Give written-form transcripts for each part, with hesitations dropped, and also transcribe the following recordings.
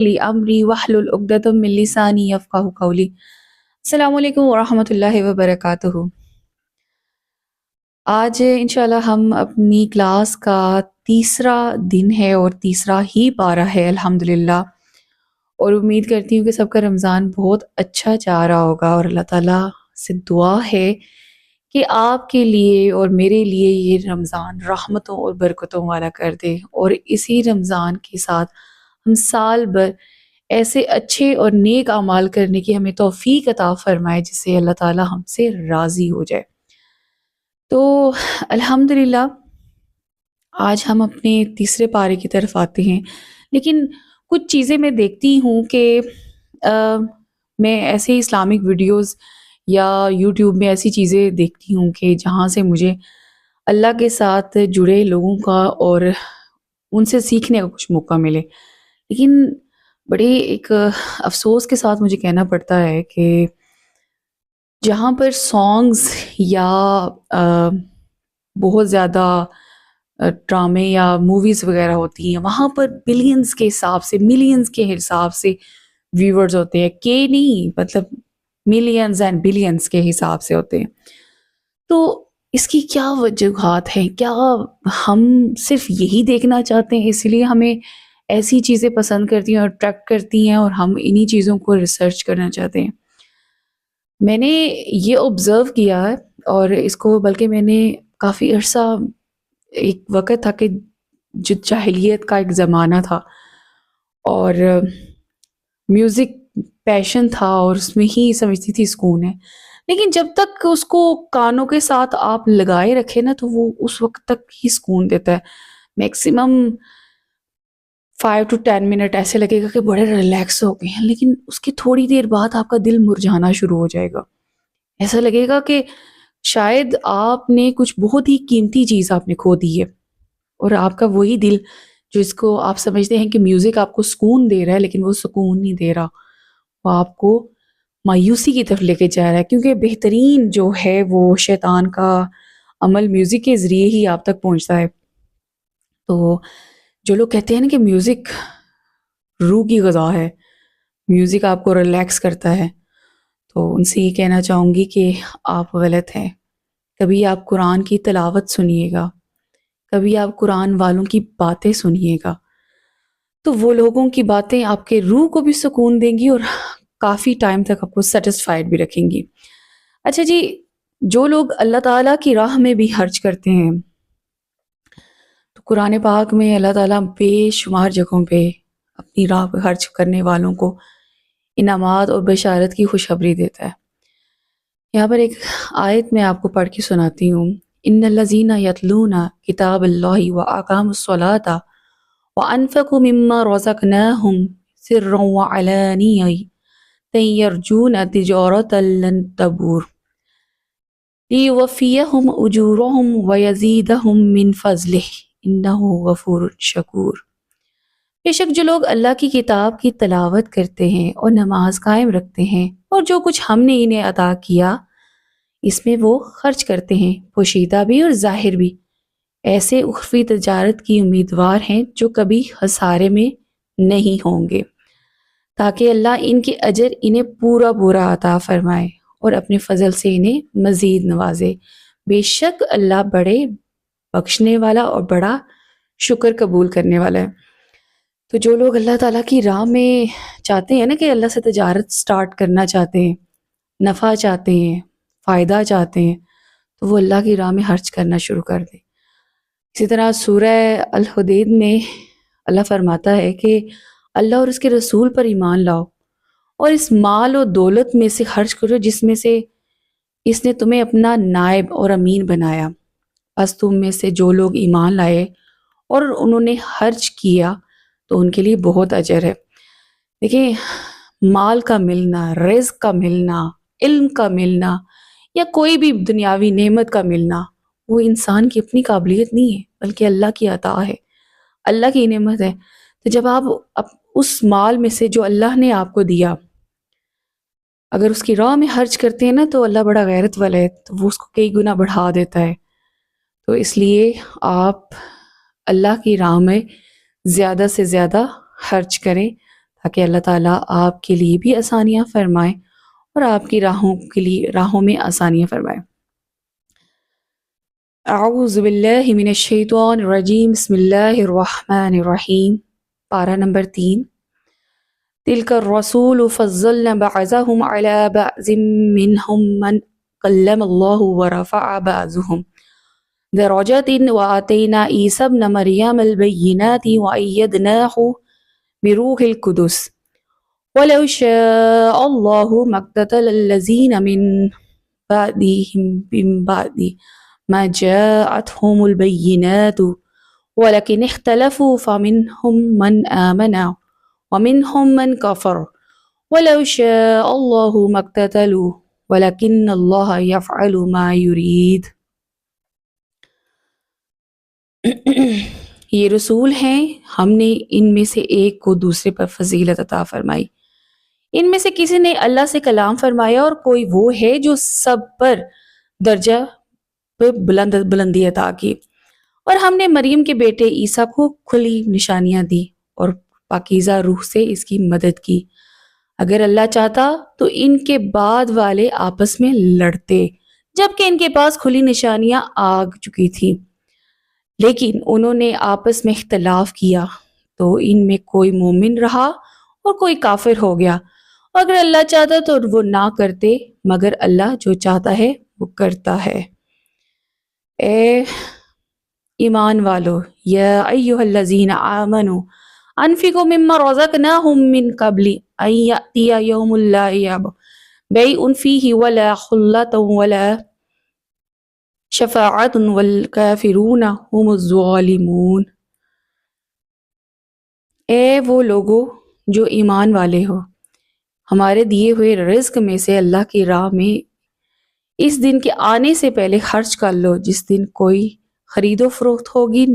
لی امری واحلل عقدۃ من لسانی یفقہوا قولی۔ السلام علیکم ورحمۃ اللہ وبرکاتہ۔ آج انشاءاللہ ہم اپنی کلاس کا تیسرا دن ہے اور تیسرا ہی پارہ ہے الحمدللہ، اور امید کرتی ہوں کہ سب کا رمضان بہت اچھا جا رہا ہوگا، اور اللہ تعالیٰ سے دعا ہے کہ آپ کے لیے اور میرے لیے یہ رمضان رحمتوں اور برکتوں والا کر دے، اور اسی رمضان کے ساتھ ہم سال بھر ایسے اچھے اور نیک اعمال کرنے کی ہمیں توفیق عطا فرمائے جس سے اللہ تعالیٰ ہم سے راضی ہو جائے۔ تو الحمدللہ آج ہم اپنے تیسرے پارے کی طرف آتے ہیں، لیکن کچھ چیزیں میں دیکھتی ہوں کہ میں ایسے اسلامک ویڈیوز یا یوٹیوب میں ایسی چیزیں دیکھتی ہوں کہ جہاں سے مجھے اللہ کے ساتھ جڑے لوگوں کا اور ان سے سیکھنے کا کچھ موقع ملے، لیکن بڑے ایک افسوس کے ساتھ مجھے کہنا پڑتا ہے کہ جہاں پر سانگز یا بہت زیادہ ڈرامے یا موویز وغیرہ ہوتی ہیں، وہاں پر بلینز کے حساب سے، ملینز کے حساب سے ویورز ہوتے ہیں، کہ نہیں مطلب ملینز اینڈ بلینز کے حساب سے ہوتے ہیں۔ تو اس کی کیا وجوہات ہیں؟ کیا ہم صرف یہی دیکھنا چاہتے ہیں اس لیے ہمیں ایسی چیزیں پسند کرتی ہیں اور اٹریکٹ کرتی ہیں اور ہم انہی چیزوں کو ریسرچ کرنا چاہتے ہیں؟ میں نے یہ آبزرو کیا ہے، اور اس کو بلکہ میں نے کافی عرصہ، ایک وقت تھا کہ جو جاہلیت کا ایک زمانہ تھا اور میوزک پیشن تھا اور اس میں ہی سمجھتی تھی سکون ہے، لیکن جب تک اس کو کانوں کے ساتھ آپ لگائے رکھے نا تو وہ اس وقت تک ہی سکون دیتا ہے۔ میکسیمم 5 to 10 منٹ ایسے لگے گا کہ بڑے ریلیکس ہو گئے ہیں، لیکن اس کی تھوڑی دیر بعد آپ کا دل مرجھانا شروع ہو جائے گا۔ ایسا لگے گا کہ شاید آپ نے کچھ بہت ہی قیمتی چیز آپ نے کھو دی ہے، اور آپ کا وہی دل جو اس کو آپ سمجھتے ہیں کہ میوزک آپ کو سکون دے رہا ہے، لیکن وہ سکون نہیں دے رہا، وہ آپ کو مایوسی کی طرف لے کے جا رہا ہے، کیونکہ بہترین جو ہے وہ شیطان کا عمل میوزک کے ذریعے ہی آپ تک پہنچتا ہے۔ تو جو لوگ کہتے ہیں نا کہ میوزک روح کی غذا ہے، میوزک آپ کو ریلیکس کرتا ہے، تو ان سے یہ کہنا چاہوں گی کہ آپ غلط ہیں۔ کبھی آپ قرآن کی تلاوت سنیے گا، کبھی آپ قرآن والوں کی باتیں سنیے گا، تو وہ لوگوں کی باتیں آپ کے روح کو بھی سکون دیں گی اور کافی ٹائم تک آپ کو سیٹسفائیڈ بھی رکھیں گی۔ اچھا جی، جو لوگ اللہ تعالیٰ کی راہ میں بھی خرچ کرتے ہیں، تو قرآن پاک میں اللہ تعالیٰ بے شمار جگہوں پہ اپنی راہ پہ خرچ کرنے والوں کو انعامات اور بشارت کی خوشخبری دیتا ہے۔ یہاں پر ایک آیت میں آپ کو پڑھ کے سناتی ہوں۔ ان الذین یتلون کتاب اللہ واقاموا الصلاۃ وانفقوا مما رزقناہم سرا وعلانیہ یرجون تجارۃ لن تبور لیوفیہم اجورہم ویزیدہم من فضلہ انہ غفور شکور۔ بے شک جو لوگ اللہ کی کتاب کی تلاوت کرتے ہیں اور نماز قائم رکھتے ہیں اور جو کچھ ہم نے انہیں عطا کیا اس میں وہ خرچ کرتے ہیں، پوشیدہ بھی اور ظاہر بھی، ایسے اخروی تجارت کی امیدوار ہیں جو کبھی خسارے میں نہیں ہوں گے، تاکہ اللہ ان کے اجر انہیں پورا پورا عطا فرمائے اور اپنے فضل سے انہیں مزید نوازے۔ بے شک اللہ بڑے بخشنے والا اور بڑا شکر قبول کرنے والا ہے۔ تو جو لوگ اللہ تعالیٰ کی راہ میں چاہتے ہیں نا کہ اللہ سے تجارت سٹارٹ کرنا چاہتے ہیں، نفع چاہتے ہیں، فائدہ چاہتے ہیں، تو وہ اللہ کی راہ میں خرچ کرنا شروع کر دیں۔ اسی طرح سورہ الحدید میں اللہ فرماتا ہے کہ اللہ اور اس کے رسول پر ایمان لاؤ اور اس مال و دولت میں سے خرچ کرو جس میں سے اس نے تمہیں اپنا نائب اور امین بنایا، پس تم میں سے جو لوگ ایمان لائے اور انہوں نے خرچ کیا تو ان کے لیے بہت اجر ہے۔ دیکھیں، مال کا ملنا، رزق کا ملنا، علم کا ملنا یا کوئی بھی دنیاوی نعمت کا ملنا وہ انسان کی اپنی قابلیت نہیں ہے، بلکہ اللہ کی عطا ہے، اللہ کی نعمت ہے۔ تو جب آپ اس مال میں سے جو اللہ نے آپ کو دیا اگر اس کی راہ میں خرچ کرتے ہیں نا تو اللہ بڑا غیرت والا ہے، تو وہ اس کو کئی گنا بڑھا دیتا ہے۔ تو اس لیے آپ اللہ کی راہ میں زیادہ سے زیادہ خرچ کریں تاکہ اللہ تعالیٰ آپ کے لیے بھی آسانیاں فرمائے اور آپ کی راہوں میں آسانیاں فرمائے۔ اعوذ باللہ من الشیطان الرجیم، بسم اللہ الرحمن الرحیم۔ پارہ نمبر 3۔ تلک الرسول فضلنا بعضهم على بعض منهم من کلم اللہ ورفع بعضهم درجات وآتینا عیسی ابن مریم البینات وأیدناه بروح القدس ولو شاء الله ما اقتتل الذین من بعد ما جاءتهم البینات ولكن اختلفوا فمنهم من آمن ومنهم من كفر ولو شاء الله ما اقتتلوا ولكن الله يفعل ما يريد۔ یہ رسول ہیں، ہم نے ان میں سے ایک کو دوسرے پر فضیلت عطا فرمائی۔ ان میں سے کسی نے اللہ سے کلام فرمایا اور کوئی وہ ہے جو سب پر درجہ پہ بلندی عطا کی، اور ہم نے مریم کے بیٹے عیسیٰ کو کھلی نشانیاں دی اور پاکیزہ روح سے اس کی مدد کی۔ اگر اللہ چاہتا تو ان کے بعد والے آپس میں لڑتے، جبکہ ان کے پاس کھلی نشانیاں آ چکی تھیں، لیکن انہوں نے آپس میں اختلاف کیا تو ان میں کوئی مومن رہا اور کوئی کافر ہو گیا۔ اگر اللہ چاہتا تو وہ نہ کرتے، مگر اللہ جو چاہتا ہے وہ کرتا ہے۔ اے ایمان والو، یا ایھا الذین آمنوا انفقوا مما رزقناکم من قبل ان یأتی یوم لا بیع فیہ ولا خلۃ ولا شفاعۃ والکافرون هم الظالمون۔ اے وہ لوگو جو ایمان والے ہو، ہمارے دیے ہوئے رزق میں سے اللہ کی راہ میں اس دن کے آنے سے پہلے خرچ کر لو، جس دن کوئی خرید و فروخت ہوگی،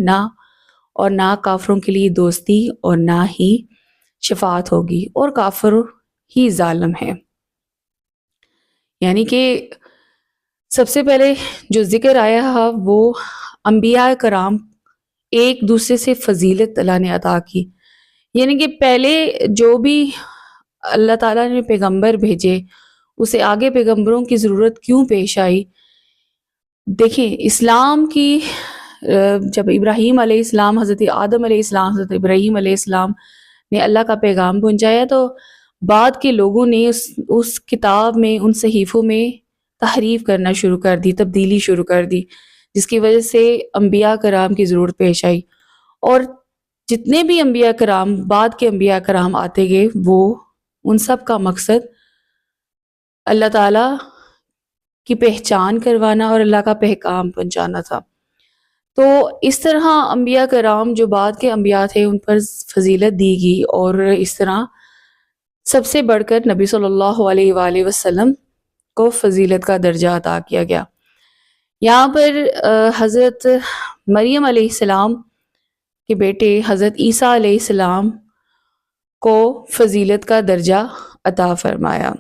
نہ کافروں کے لیے دوستی اور نہ ہی شفاعت ہوگی، اور کافر ہی ظالم ہے۔ یعنی کہ سب سے پہلے جو ذکر آیا ہے وہ انبیاء کرام ایک دوسرے سے فضیلت اللہ نے عطا کی، یعنی کہ پہلے جو بھی اللہ تعالیٰ نے پیغمبر بھیجے اسے آگے پیغمبروں کی ضرورت کیوں پیش آئی۔ دیکھیں اسلام کی جب ابراہیم علیہ السلام، حضرت آدم علیہ السلام، حضرت ابراہیم علیہ السلام نے اللہ کا پیغام پہنچایا تو بعد کے لوگوں نے اس کتاب میں، ان صحیفوں میں تحریف کرنا شروع کر دی، تبدیلی شروع کر دی، جس کی وجہ سے انبیاء کرام کی ضرورت پیش آئی، اور جتنے بھی انبیاء کرام بعد کے انبیاء کرام آتے گئے وہ ان سب کا مقصد اللہ تعالیٰ کی پہچان کروانا اور اللہ کا پیغام پہنچانا تھا۔ تو اس طرح انبیاء کرام جو بعد کے انبیاء تھے ان پر فضیلت دی گئی، اور اس طرح سب سے بڑھ کر نبی صلی اللہ علیہ وآلہ وسلم کو فضیلت کا درجہ عطا کیا گیا۔ یہاں پر حضرت مریم علیہ السلام کے بیٹے حضرت عیسیٰ علیہ السلام کو فضیلت کا درجہ عطا فرمایا۔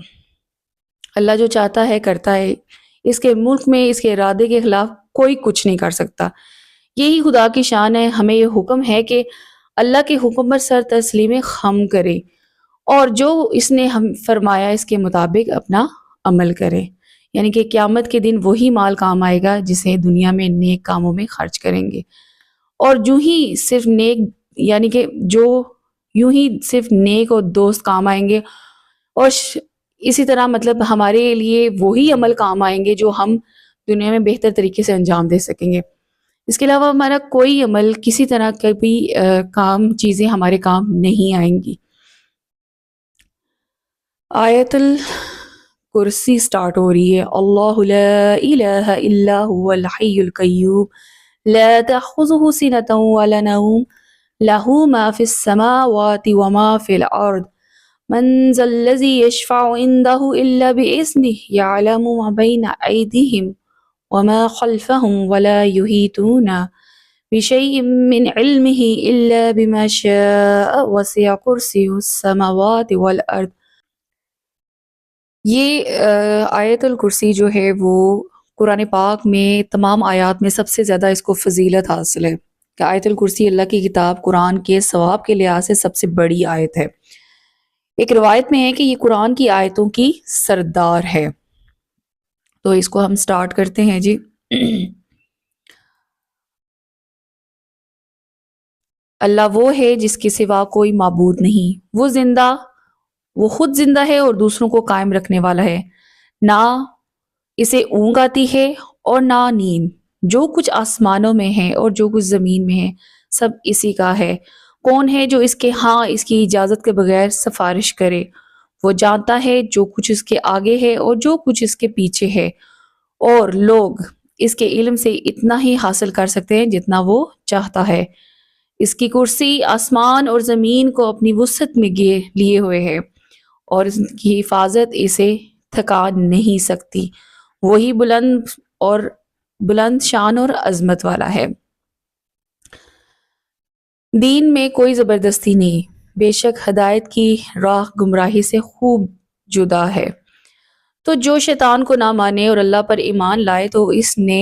اللہ جو چاہتا ہے کرتا ہے، اس کے ملک میں اس کے ارادے کے خلاف کوئی کچھ نہیں کر سکتا۔ یہی خدا کی شان ہے۔ ہمیں یہ حکم ہے کہ اللہ کے حکم پر سر تسلیم خم کرے، اور جو اس نے ہم فرمایا اس کے مطابق اپنا عمل کرے، یعنی کہ قیامت کے دن وہی مال کام آئے گا جسے دنیا میں نیک کاموں میں خرچ کریں گے، اور جو ہی صرف نیک، یعنی کہ جو یوں ہی صرف نیک اور دوست کام آئیں گے، اور اسی طرح مطلب ہمارے لیے وہی عمل کام آئیں گے جو ہم دنیا میں بہتر طریقے سے انجام دے سکیں گے۔ اس کے علاوہ ہمارا کوئی عمل، کسی طرح کا بھی چیزیں ہمارے کام نہیں آئیں گی۔ آیت الکرسی سٹارٹ ہو رہی ہے۔ اللہ لا الہ الا هو الحی القیوم لا تأخذہ سنۃ ولا نوم لہ ما فی السماوات وما فی الارض من ذا الذی یشفع عندہ الا بإذنہ یعلم ما بین ایدیہم وما خلفهم ولا یحیطون بشیء من علمہ الا بما شاء وسع کرسیہ السماوات والارض۔ یہ آیت الکرسی جو ہے وہ قرآن پاک میں تمام آیات میں سب سے زیادہ اس کو فضیلت حاصل ہے کہ آیت الکرسی اللہ کی کتاب قرآن کے ثواب کے لحاظ سے سب سے بڑی آیت ہے۔ ایک روایت میں ہے کہ یہ قرآن کی آیتوں کی سردار ہے۔ تو اس کو ہم سٹارٹ کرتے ہیں جی۔ اللہ وہ ہے جس کے سوا کوئی معبود نہیں، وہ خود زندہ ہے اور دوسروں کو قائم رکھنے والا ہے، نہ اسے اونگ آتی ہے اور نہ نیند۔ جو کچھ آسمانوں میں ہے اور جو کچھ زمین میں ہے سب اسی کا ہے۔ کون ہے جو اس کے ہاں اس کی اجازت کے بغیر سفارش کرے؟ وہ جانتا ہے جو کچھ اس کے آگے ہے اور جو کچھ اس کے پیچھے ہے، اور لوگ اس کے علم سے اتنا ہی حاصل کر سکتے ہیں جتنا وہ چاہتا ہے۔ اس کی کرسی آسمان اور زمین کو اپنی وسعت میں لیے ہوئے ہے، اور اس کی حفاظت اسے تھکا نہیں سکتی۔ وہی بلند شان اور عظمت والا ہے۔ دین میں کوئی زبردستی نہیں، بے شک ہدایت کی راہ گمراہی سے خوب جدا ہے۔ تو جو شیطان کو نہ مانے اور اللہ پر ایمان لائے تو اس نے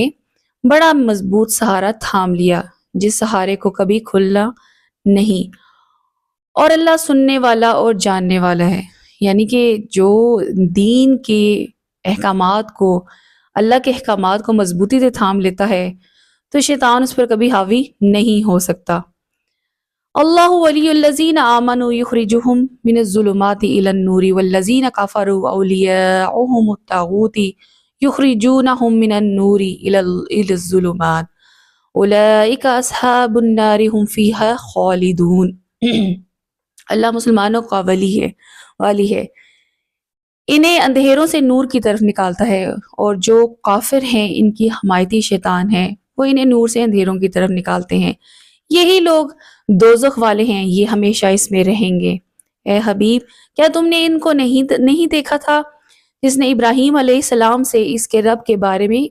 بڑا مضبوط سہارا تھام لیا، جس سہارے کو کبھی کھلنا نہیں، اور اللہ سننے والا اور جاننے والا ہے۔ یعنی کہ جو دین کے احکامات کو، اللہ کے احکامات کو مضبوطی سے تھام لیتا ہے تو شیطان اس پر کبھی حاوی نہیں ہو سکتا۔ اللہ ولی الذین آمنوا یخرجہم من الظلمات الی النور والذین کفروا اولیاؤہم الطاغوت یخرجونہم من النور الی الظلمات اولئک اصحاب النار ہم فیہا خالدون۔ اللہ مسلمانوں کا والی ہے، انہیں اندھیروں سے نور کی طرف نکالتا ہے، اور جو کافر ہیں ان کی حمایتی شیطان ہے، وہ انہیں نور سے اندھیروں کی طرف نکالتے ہیں۔ یہی لوگ دوزخ والے ہیں، یہ ہمیشہ اس میں رہیں گے۔ اے حبیب، کیا تم نے ان کو نہیں دیکھا تھا جس نے ابراہیم علیہ السلام سے اس کے رب کے بارے میں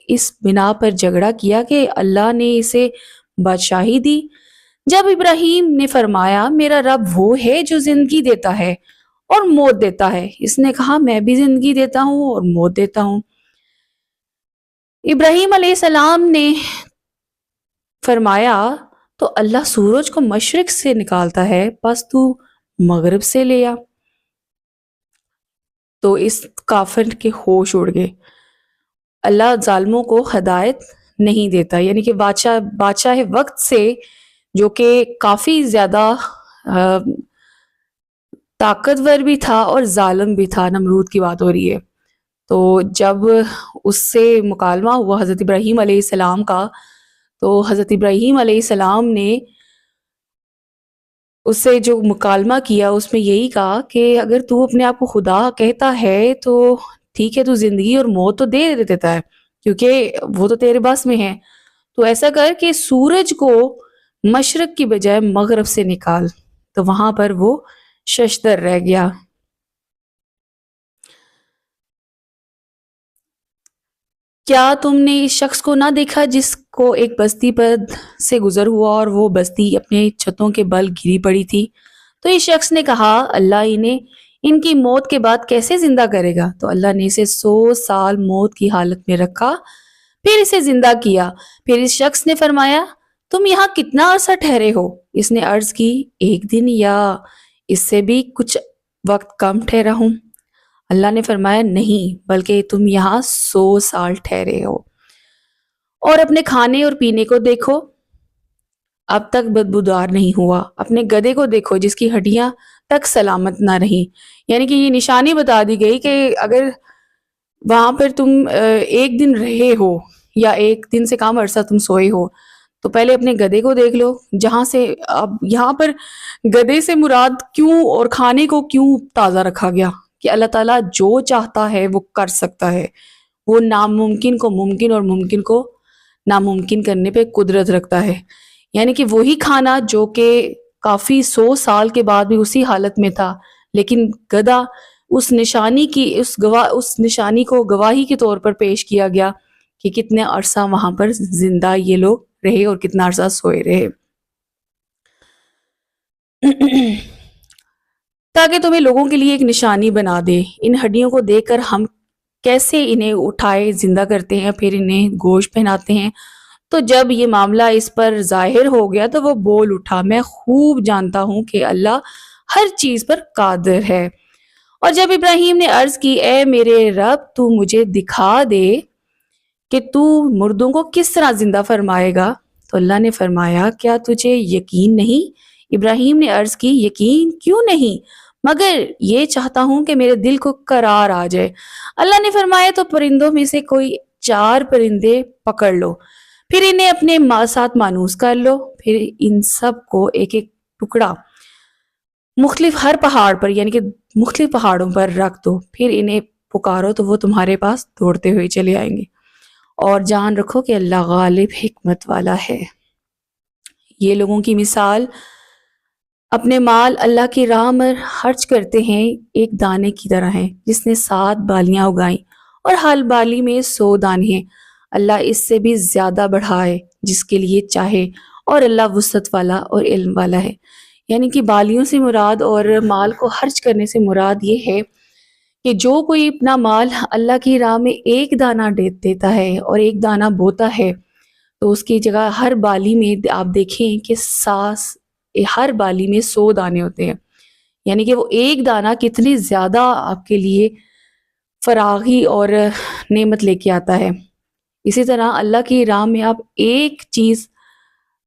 اس بنا پر جھگڑا کیا کہ اللہ نے اسے بادشاہی دی؟ جب ابراہیم نے فرمایا میرا رب وہ ہے جو زندگی دیتا ہے اور موت دیتا ہے، اس نے کہا میں بھی زندگی دیتا ہوں اور موت دیتا ہوں۔ ابراہیم علیہ السلام نے فرمایا تو اللہ سورج کو مشرق سے نکالتا ہے، بس تو مغرب سے لے آ۔ تو اس کافر کے ہوش اڑ گئے۔ اللہ ظالموں کو ہدایت نہیں دیتا، یعنی کہ بادشاہ وقت سے جو کہ کافی زیادہ طاقتور بھی تھا اور ظالم بھی تھا، نمرود کی بات ہو رہی ہے۔ تو جب اس سے مکالمہ ہوا حضرت ابراہیم علیہ السلام کا، تو حضرت ابراہیم علیہ السلام نے اس سے جو مکالمہ کیا اس میں یہی کہا کہ اگر تو اپنے آپ کو خدا کہتا ہے تو ٹھیک ہے، تو زندگی اور موت تو دے دیتا ہے کیونکہ وہ تو تیرے بس میں ہے، تو ایسا کر کہ سورج کو مشرق کی بجائے مغرب سے نکال۔ تو وہاں پر وہ ششدر رہ گیا۔ کیا تم نے اس شخص کو نہ دیکھا جس کو ایک بستی پر سے گزر ہوا اور وہ بستی اپنے چھتوں کے بل گری پڑی تھی؟ تو اس شخص نے کہا اللہ انہیں ان کی موت کے بعد کیسے زندہ کرے گا؟ تو اللہ نے اسے 100 سال موت کی حالت میں رکھا، پھر اسے زندہ کیا۔ پھر اس شخص نے فرمایا تم یہاں کتنا عرصہ ٹھہرے ہو؟ اس نے عرض کی 1 دن یا اس سے بھی کچھ وقت کم ٹھہرا ہوں۔ اللہ نے فرمایا نہیں، بلکہ تم یہاں 100 سال ٹھہرے ہو۔ اور اپنے کھانے اور پینے کو دیکھو، اب تک بدبودار نہیں ہوا۔ اپنے گدھے کو دیکھو جس کی ہڈیاں تک سلامت نہ رہیں۔ یعنی کہ یہ نشانی بتا دی گئی کہ اگر وہاں پر تم 1 دن رہے ہو یا 1 دن سے کم عرصہ تم سوئے ہو تو پہلے اپنے گدھے کو دیکھ لو، جہاں سے اب یہاں پر گدھے سے مراد کیوں اور کھانے کو کیوں تازہ رکھا گیا کہ اللہ تعالیٰ جو چاہتا ہے وہ کر سکتا ہے، وہ ناممکن کو ممکن اور ممکن کو ناممکن کرنے پہ قدرت رکھتا ہے۔ یعنی کہ وہی کھانا جو کہ کافی 100 سال کے بعد بھی اسی حالت میں تھا، لیکن گدھا اس نشانی کو گواہی کے طور پر پیش کیا گیا کہ کتنے عرصہ وہاں پر زندہ یہ لوگ رہے اور کتنا عرصہ سوئے رہے، تاکہ تمہیں لوگوں کے لیے ایک نشانی بنا دے۔ ان ہڈیوں کو دیکھ کر ہم کیسے انہیں اٹھائے زندہ کرتے ہیں، پھر انہیں گوشت پہناتے ہیں۔ تو جب یہ معاملہ اس پر ظاہر ہو گیا تو وہ بول اٹھا میں خوب جانتا ہوں کہ اللہ ہر چیز پر قادر ہے۔ اور جب ابراہیم نے عرض کی اے میرے رب تو مجھے دکھا دے کہ تو مردوں کو کس طرح زندہ فرمائے گا، تو اللہ نے فرمایا کیا تجھے یقین نہیں؟ ابراہیم نے عرض کی یقین کیوں نہیں، مگر یہ چاہتا ہوں کہ میرے دل کو قرار آ جائے۔ اللہ نے فرمایا تو پرندوں میں سے کوئی 4 پرندے پکڑ لو، پھر انہیں اپنے ساتھ مانوس کر لو، پھر ان سب کو ایک ایک ٹکڑا مختلف ہر پہاڑ پر یعنی کہ مختلف پہاڑوں پر رکھ دو، پھر انہیں پکارو تو وہ تمہارے پاس دوڑتے ہوئے چلے آئیں گے، اور جان رکھو کہ اللہ غالب حکمت والا ہے۔ یہ لوگوں کی مثال اپنے مال اللہ کی راہ میں خرچ کرتے ہیں ایک دانے کی طرح ہے جس نے 7 بالیاں اگائیں اور ہر بالی میں 100 دانے ہیں۔ اللہ اس سے بھی زیادہ بڑھائے جس کے لیے چاہے، اور اللہ وسعت والا اور علم والا ہے۔ یعنی کہ بالیوں سے مراد اور مال کو خرچ کرنے سے مراد یہ ہے کہ جو کوئی اپنا مال اللہ کی راہ میں ایک دانہ دیتا ہے اور ایک دانہ بوتا ہے تو اس کی جگہ ہر بالی میں آپ دیکھیں کہ ہر بالی میں 100 دانے ہوتے ہیں، یعنی کہ وہ ایک دانہ کتنی زیادہ آپ کے لیے فراغی اور نعمت لے کے آتا ہے۔ اسی طرح اللہ کی راہ میں آپ ایک چیز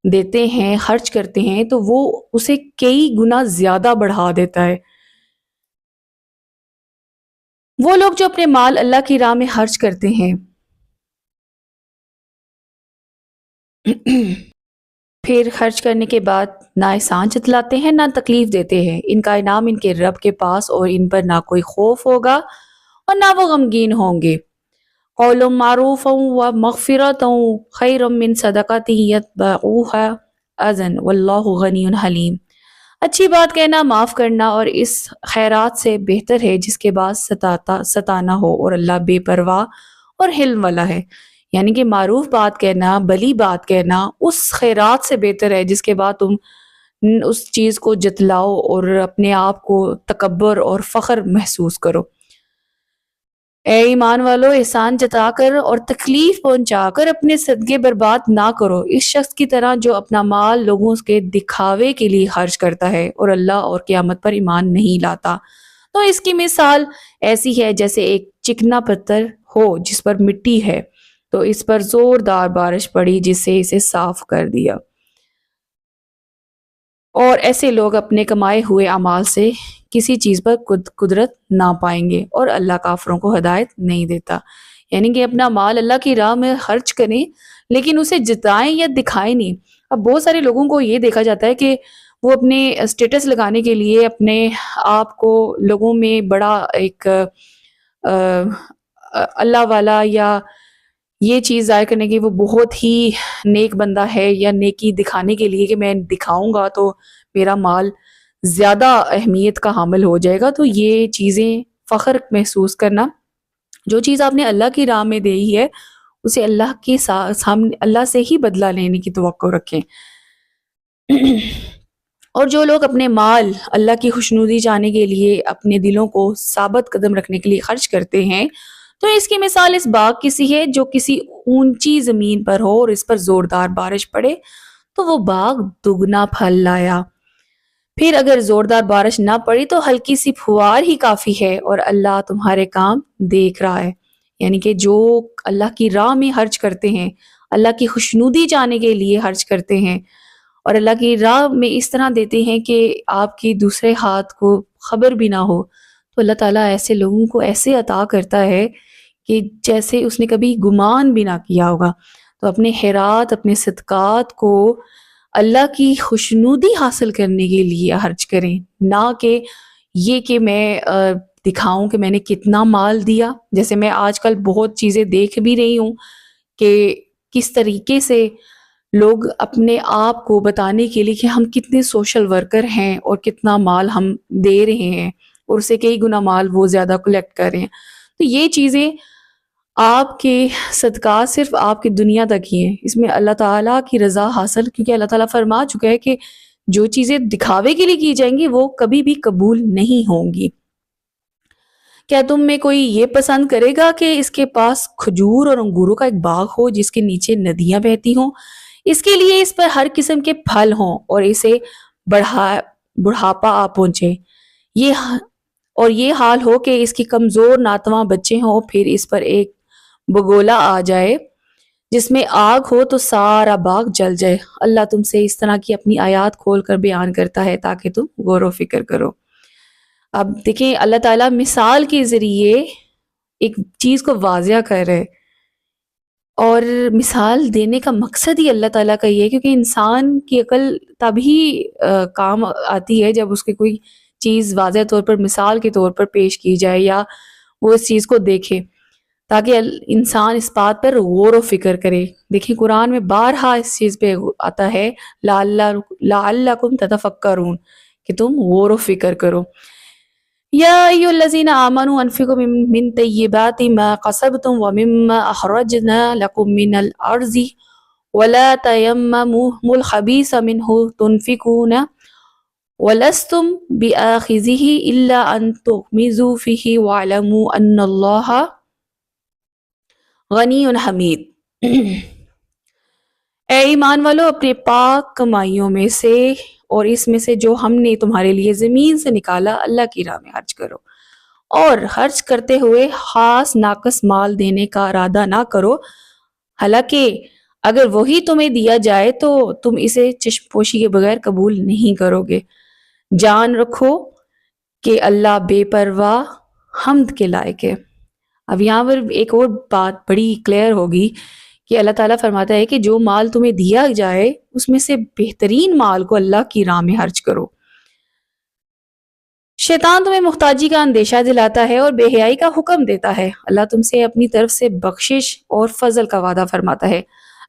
دیتے ہیں، خرچ کرتے ہیں تو وہ اسے کئی گنا زیادہ بڑھا دیتا ہے۔ وہ لوگ جو اپنے مال اللہ کی راہ میں خرچ کرتے ہیں پھر خرچ کرنے کے بعد نہ احسان جتلاتے ہیں نہ تکلیف دیتے ہیں، ان کا انعام ان کے رب کے پاس اور ان پر نہ کوئی خوف ہوگا اور نہ وہ غمگین ہوں گے۔ قول معروف و مغفرت خیر من صدقۃ یتبعها اذى واللہ غنی حلیم۔ اچھی بات کہنا، معاف کرنا اور اس خیرات سے بہتر ہے جس کے بعد ستانا ہو، اور اللہ بے پرواہ اور حلم والا ہے۔ یعنی کہ معروف بات کہنا، بلی بات کہنا اس خیرات سے بہتر ہے جس کے بعد تم اس چیز کو جتلاؤ اور اپنے آپ کو تکبر اور فخر محسوس کرو۔ اے ایمان والو، احسان جتا کر اور تکلیف پہنچا کر اپنے صدقے برباد نہ کرو اس شخص کی طرح جو اپنا مال لوگوں کے دکھاوے کے لیے خرچ کرتا ہے اور اللہ اور قیامت پر ایمان نہیں لاتا۔ تو اس کی مثال ایسی ہے جیسے ایک چکنا پتھر ہو جس پر مٹی ہے، تو اس پر زوردار بارش پڑی جس سے اسے صاف کر دیا، اور ایسے لوگ اپنے کمائے ہوئے اعمال سے کسی چیز پر قدرت نہ پائیں گے، اور اللہ کافروں کو ہدایت نہیں دیتا۔ یعنی کہ اپنا مال اللہ کی راہ میں خرچ کریں لیکن اسے جتائیں یا دکھائیں نہیں۔ اب بہت سارے لوگوں کو یہ دیکھا جاتا ہے کہ وہ اپنے اسٹیٹس لگانے کے لیے اپنے آپ کو لوگوں میں بڑا ایک اللہ والا یا یہ چیز ظاہر کرنے کی وہ بہت ہی نیک بندہ ہے، یا نیکی دکھانے کے لیے کہ میں دکھاؤں گا تو میرا مال زیادہ اہمیت کا حامل ہو جائے گا۔ تو یہ چیزیں فخر محسوس کرنا، جو چیز آپ نے اللہ کی راہ میں دی ہے اسے اللہ کے سامنے اللہ سے ہی بدلہ لینے کی توقع رکھیں۔ اور جو لوگ اپنے مال اللہ کی خوشنودی چاہنے کے لیے اپنے دلوں کو ثابت قدم رکھنے کے لیے خرچ کرتے ہیں تو اس کی مثال اس باغ کی سی ہے جو کسی اونچی زمین پر ہو اور اس پر زوردار بارش پڑے تو وہ باغ دگنا پھل لایا، پھر اگر زوردار بارش نہ پڑی تو ہلکی سی پھوار ہی کافی ہے، اور اللہ تمہارے کام دیکھ رہا ہے۔ یعنی کہ جو اللہ کی راہ میں خرچ کرتے ہیں، اللہ کی خوشنودی چاہنے کے لیے خرچ کرتے ہیں اور اللہ کی راہ میں اس طرح دیتے ہیں کہ آپ کی دوسرے ہاتھ کو خبر بھی نہ ہو، تو اللہ تعالیٰ ایسے لوگوں کو ایسے عطا کرتا ہے کہ جیسے اس نے کبھی گمان بھی نہ کیا ہوگا۔ تو اپنے خیرات، اپنے صدقات کو اللہ کی خوشنودی حاصل کرنے کے لیے خرچ کریں، نہ کہ یہ کہ میں دکھاؤں کہ میں نے کتنا مال دیا۔ جیسے میں آج کل بہت چیزیں دیکھ بھی رہی ہوں کہ کس طریقے سے لوگ اپنے آپ کو بتانے کے لیے کہ ہم کتنے سوشل ورکر ہیں اور کتنا مال ہم دے رہے ہیں اور اسے کئی گنا مال وہ زیادہ کلیکٹ کر رہے ہیں۔ تو یہ چیزیں آپ کے صدقات صرف آپ کی دنیا تک ہی ہیں، اس میں اللہ تعالیٰ کی رضا حاصل، کیونکہ اللہ تعالیٰ فرما چکا ہے کہ جو چیزیں دکھاوے کے لیے کی جائیں گی وہ کبھی بھی قبول نہیں ہوں گی۔ کیا تم میں کوئی یہ پسند کرے گا کہ اس کے پاس کھجور اور انگوروں کا ایک باغ ہو جس کے نیچے ندیاں بہتی ہوں، اس کے لیے اس پر ہر قسم کے پھل ہوں اور اسے بڑھاپا آ پہنچے، اور یہ حال ہو کہ اس کی کمزور ناتواں بچے ہوں، پھر اس پر ایک بگولا آ جائے جس میں آگ ہو تو سارا باغ جل جائے۔ اللہ تم سے اس طرح کی اپنی آیات کھول کر بیان کرتا ہے تاکہ تم غور و فکر کرو۔ اب دیکھیں اللہ تعالیٰ مثال کے ذریعے ایک چیز کو واضح کر رہے، اور مثال دینے کا مقصد ہی اللہ تعالیٰ کا یہ ہے، کیونکہ انسان کی عقل تبھی کام آتی ہے جب اس کی کوئی چیز واضح طور پر مثال کے طور پر پیش کی جائے یا وہ اس چیز کو دیکھے، تاکہ انسان اس بات پر غور و فکر کرے۔ دیکھیں قرآن میں بارہا اس چیز پہ آتا ہے لعلکم تتفکرون، کہ تم غور و فکر کرو۔ یا ایھا الذین آمنوا انفقوا من طیبات ما کسبتم ومما اخرجنا لکم من الارض ولا تیمموا الخبیث منہ تنفقون ولستم بآخذہ الا ان تغمضوا فیہ واعلموا ان اللہ غنی حمید۔ اے ایمان والو، اپنے پاک کمائیوں میں سے اور اس میں سے جو ہم نے تمہارے لیے زمین سے نکالا اللہ کی راہ میں خرچ کرو، اور خرچ کرتے ہوئے خاص ناقص مال دینے کا ارادہ نہ کرو، حالانکہ اگر وہی تمہیں دیا جائے تو تم اسے چشم پوشی کے بغیر قبول نہیں کرو گے۔ جان رکھو کہ اللہ بے پرواہ حمد کے لائق ہے۔ اب یہاں پر ایک اور بات بڑی کلیئر ہوگی کہ اللہ تعالیٰ فرماتا ہے کہ جو مال تمہیں دیا جائے اس میں سے بہترین مال کو اللہ کی راہ میں خرچ کرو۔ شیطان تمہیں محتاجی کا اندیشہ دلاتا ہے اور بے حیائی کا حکم دیتا ہے۔ اللہ تم سے اپنی طرف سے بخشش اور فضل کا وعدہ فرماتا ہے۔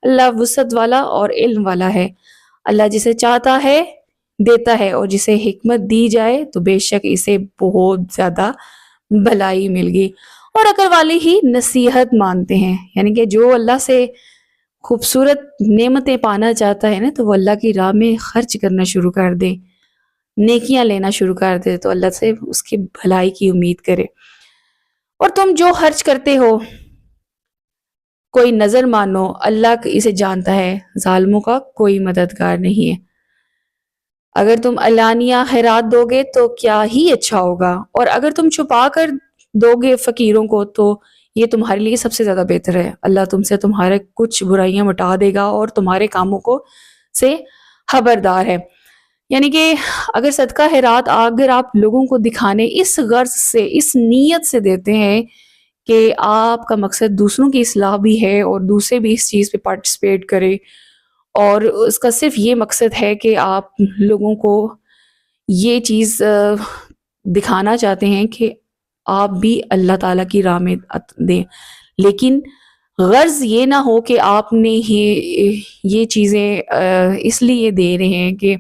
اللہ وسعت والا اور علم والا ہے۔ اللہ جسے چاہتا ہے دیتا ہے، اور جسے حکمت دی جائے تو بے شک اسے بہت زیادہ بھلائی مل گی، اور عقل والے ہی نصیحت مانتے ہیں۔ یعنی کہ جو اللہ سے خوبصورت نعمتیں پانا چاہتا ہے نا، تو وہ اللہ کی راہ میں خرچ کرنا شروع کر دے، نیکیاں لینا شروع کر دے، تو اللہ سے اس کی بھلائی کی امید کرے۔ اور تم جو خرچ کرتے ہو کوئی نظر مانو، اللہ اسے جانتا ہے، ظالموں کا کوئی مددگار نہیں ہے۔ اگر تم علانیہ خیرات دو گے تو کیا ہی اچھا ہوگا، اور اگر تم چھپا کر دو گے فقیروں کو تو یہ تمہارے لیے سب سے زیادہ بہتر ہے۔ اللہ تم سے تمہارے کچھ برائیاں مٹا دے گا اور تمہارے کاموں کو سے خبردار ہے۔ یعنی کہ اگر صدقہ خیرات اگر آپ لوگوں کو دکھانے اس غرض سے، اس نیت سے دیتے ہیں کہ آپ کا مقصد دوسروں کی اصلاح بھی ہے اور دوسرے بھی اس چیز پہ پارٹیسپیٹ کرے، اور اس کا صرف یہ مقصد ہے کہ آپ لوگوں کو یہ چیز دکھانا چاہتے ہیں کہ آپ بھی اللہ تعالیٰ کی راہ میں دیں، لیکن غرض یہ نہ ہو کہ آپ نے یہ چیزیں اس لیے دے رہے ہیں کہ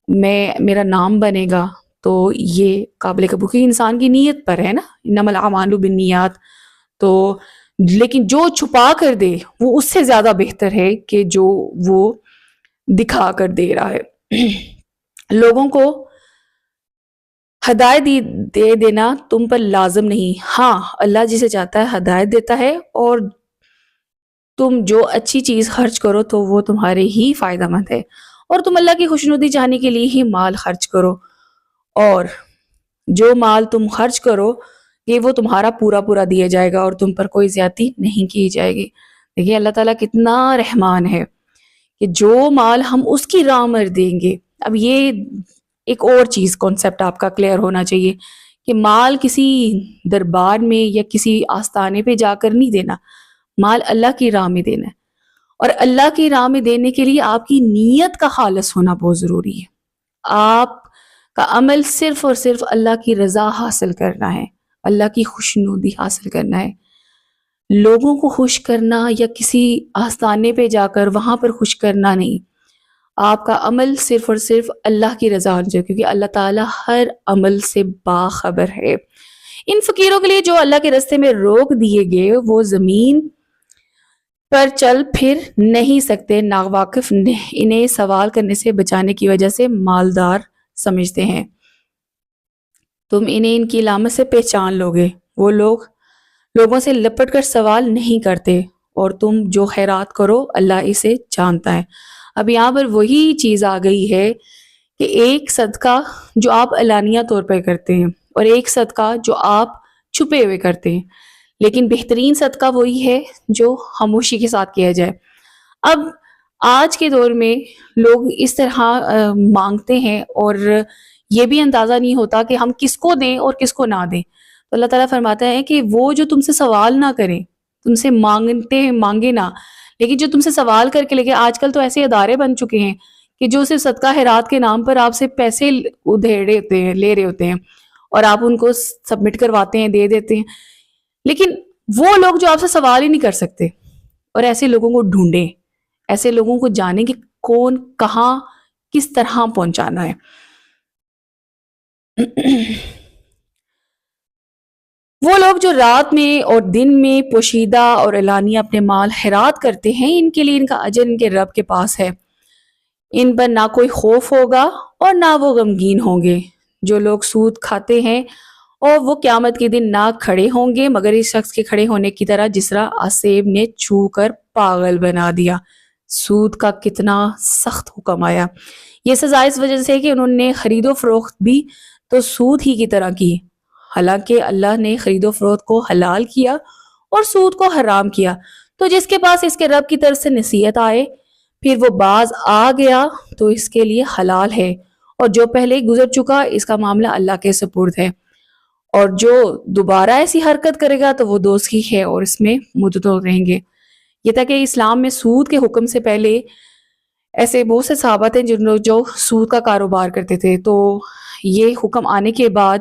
میرا نام بنے گا، تو یہ قابل قبول، کہ انسان کی نیت پر ہے نا، انما الاعمال بالنیات۔ تو لیکن جو چھپا کر دے وہ اس سے زیادہ بہتر ہے کہ جو وہ دکھا کر دے رہا ہے۔ لوگوں کو ہدایت دے دینا تم پر لازم نہیں، ہاں اللہ جسے چاہتا ہے ہدایت دیتا ہے، اور تم جو اچھی چیز خرچ کرو تو وہ تمہارے ہی فائدہ مند ہے، اور تم اللہ کی خوشنودی چاہنے کے لیے ہی مال خرچ کرو، اور جو مال تم خرچ کرو یہ وہ تمہارا پورا پورا دیا جائے گا، اور تم پر کوئی زیادتی نہیں کی جائے گی۔ دیکھیے اللہ تعالیٰ کتنا رحمان ہے کہ جو مال ہم اس کی راہ میں دیں گے۔ اب یہ ایک اور چیز کانسیپٹ آپ کا کلیئر ہونا چاہیے کہ مال کسی دربار میں یا کسی آستانے پہ جا کر نہیں دینا، مال اللہ کی راہ میں دینا ہے، اور اللہ کی راہ میں دینے کے لیے آپ کی نیت کا خالص ہونا بہت ضروری ہے۔ آپ کا عمل صرف اور صرف اللہ کی رضا حاصل کرنا ہے، اللہ کی خوشنودی حاصل کرنا ہے، لوگوں کو خوش کرنا یا کسی آستانے پہ جا کر وہاں پر خوش کرنا نہیں۔ آپ کا عمل صرف اور صرف اللہ کی رضا ہونی چاہیے، کیونکہ اللہ تعالیٰ ہر عمل سے باخبر ہے۔ ان فقیروں کے لیے جو اللہ کے راستے میں روک دیے گئے وہ زمین پر چل پھر نہیں سکتے، ناواقف انہیں سوال کرنے سے بچانے کی وجہ سے مالدار سمجھتے ہیں۔ تم انہیں ان کی علامت سے پہچان لوگے، وہ لوگوں سے لپٹ کر سوال نہیں کرتے، اور تم جو خیرات کرو اللہ اسے جانتا ہے۔ اب یہاں پر وہی چیز آ گئی ہے کہ ایک صدقہ جو آپ علانیہ طور پر کرتے ہیں اور ایک صدقہ جو آپ چھپے ہوئے کرتے ہیں، لیکن بہترین صدقہ وہی ہے جو خاموشی کے ساتھ کیا جائے۔ اب آج کے دور میں لوگ اس طرح مانگتے ہیں اور یہ بھی اندازہ نہیں ہوتا کہ ہم کس کو دیں اور کس کو نہ دیں۔ تو اللہ تعالیٰ فرماتا ہے کہ وہ جو تم سے سوال نہ کریں، تم سے مانگتے ہیں مانگے نہ، لیکن جو تم سے سوال کر کے لے کے، آج کل تو ایسے ادارے بن چکے ہیں کہ جو صرف صدقہ خیرات کے نام پر آپ سے پیسے ادھیڑے ہوتے ہیں، لے رہے ہوتے ہیں، اور آپ ان کو سبمٹ کرواتے ہیں، دے دیتے ہیں۔ لیکن وہ لوگ جو آپ سے سوال ہی نہیں کر سکتے، اور ایسے لوگوں کو ڈھونڈیں، ایسے لوگوں کو جانیں کہ کون کہاں کس طرح پہنچانا ہے۔ وہ لوگ جو رات میں اور دن میں پوشیدہ اور اعلانیہ اپنے مال خیرات کرتے ہیں، ان کے لیے ان کا اجر ان کے رب کے پاس ہے۔ ان پر نہ کوئی خوف ہوگا اور نہ وہ غمگین ہوں گے۔ جو لوگ سود کھاتے ہیں اور وہ قیامت کے دن نہ کھڑے ہوں گے مگر اس شخص کے کھڑے ہونے کی طرح جس طرح آسیب نے چھو کر پاگل بنا دیا۔ سود کا کتنا سخت حکم آیا۔ یہ سزا اس وجہ سے کہ انہوں نے خرید و فروخت بھی تو سود ہی کی طرح کی، حالانکہ اللہ نے خرید و فروخت کو حلال کیا اور سود کو حرام کیا۔ تو جس کے پاس اس کے رب کی طرف سے نصیحت آئے پھر وہ باز آ گیا تو اس کے لیے حلال ہے، اور جو پہلے گزر چکا اس کا معاملہ اللہ کے سپرد ہے، اور جو دوبارہ ایسی حرکت کرے گا تو وہ دوزخی ہے اور اس میں مدتوں رہیں گے۔ یہ تھا کہ اسلام میں سود کے حکم سے پہلے ایسے بہت سے صحابہ تھے جو سود کا کاروبار کرتے تھے، تو یہ حکم آنے کے بعد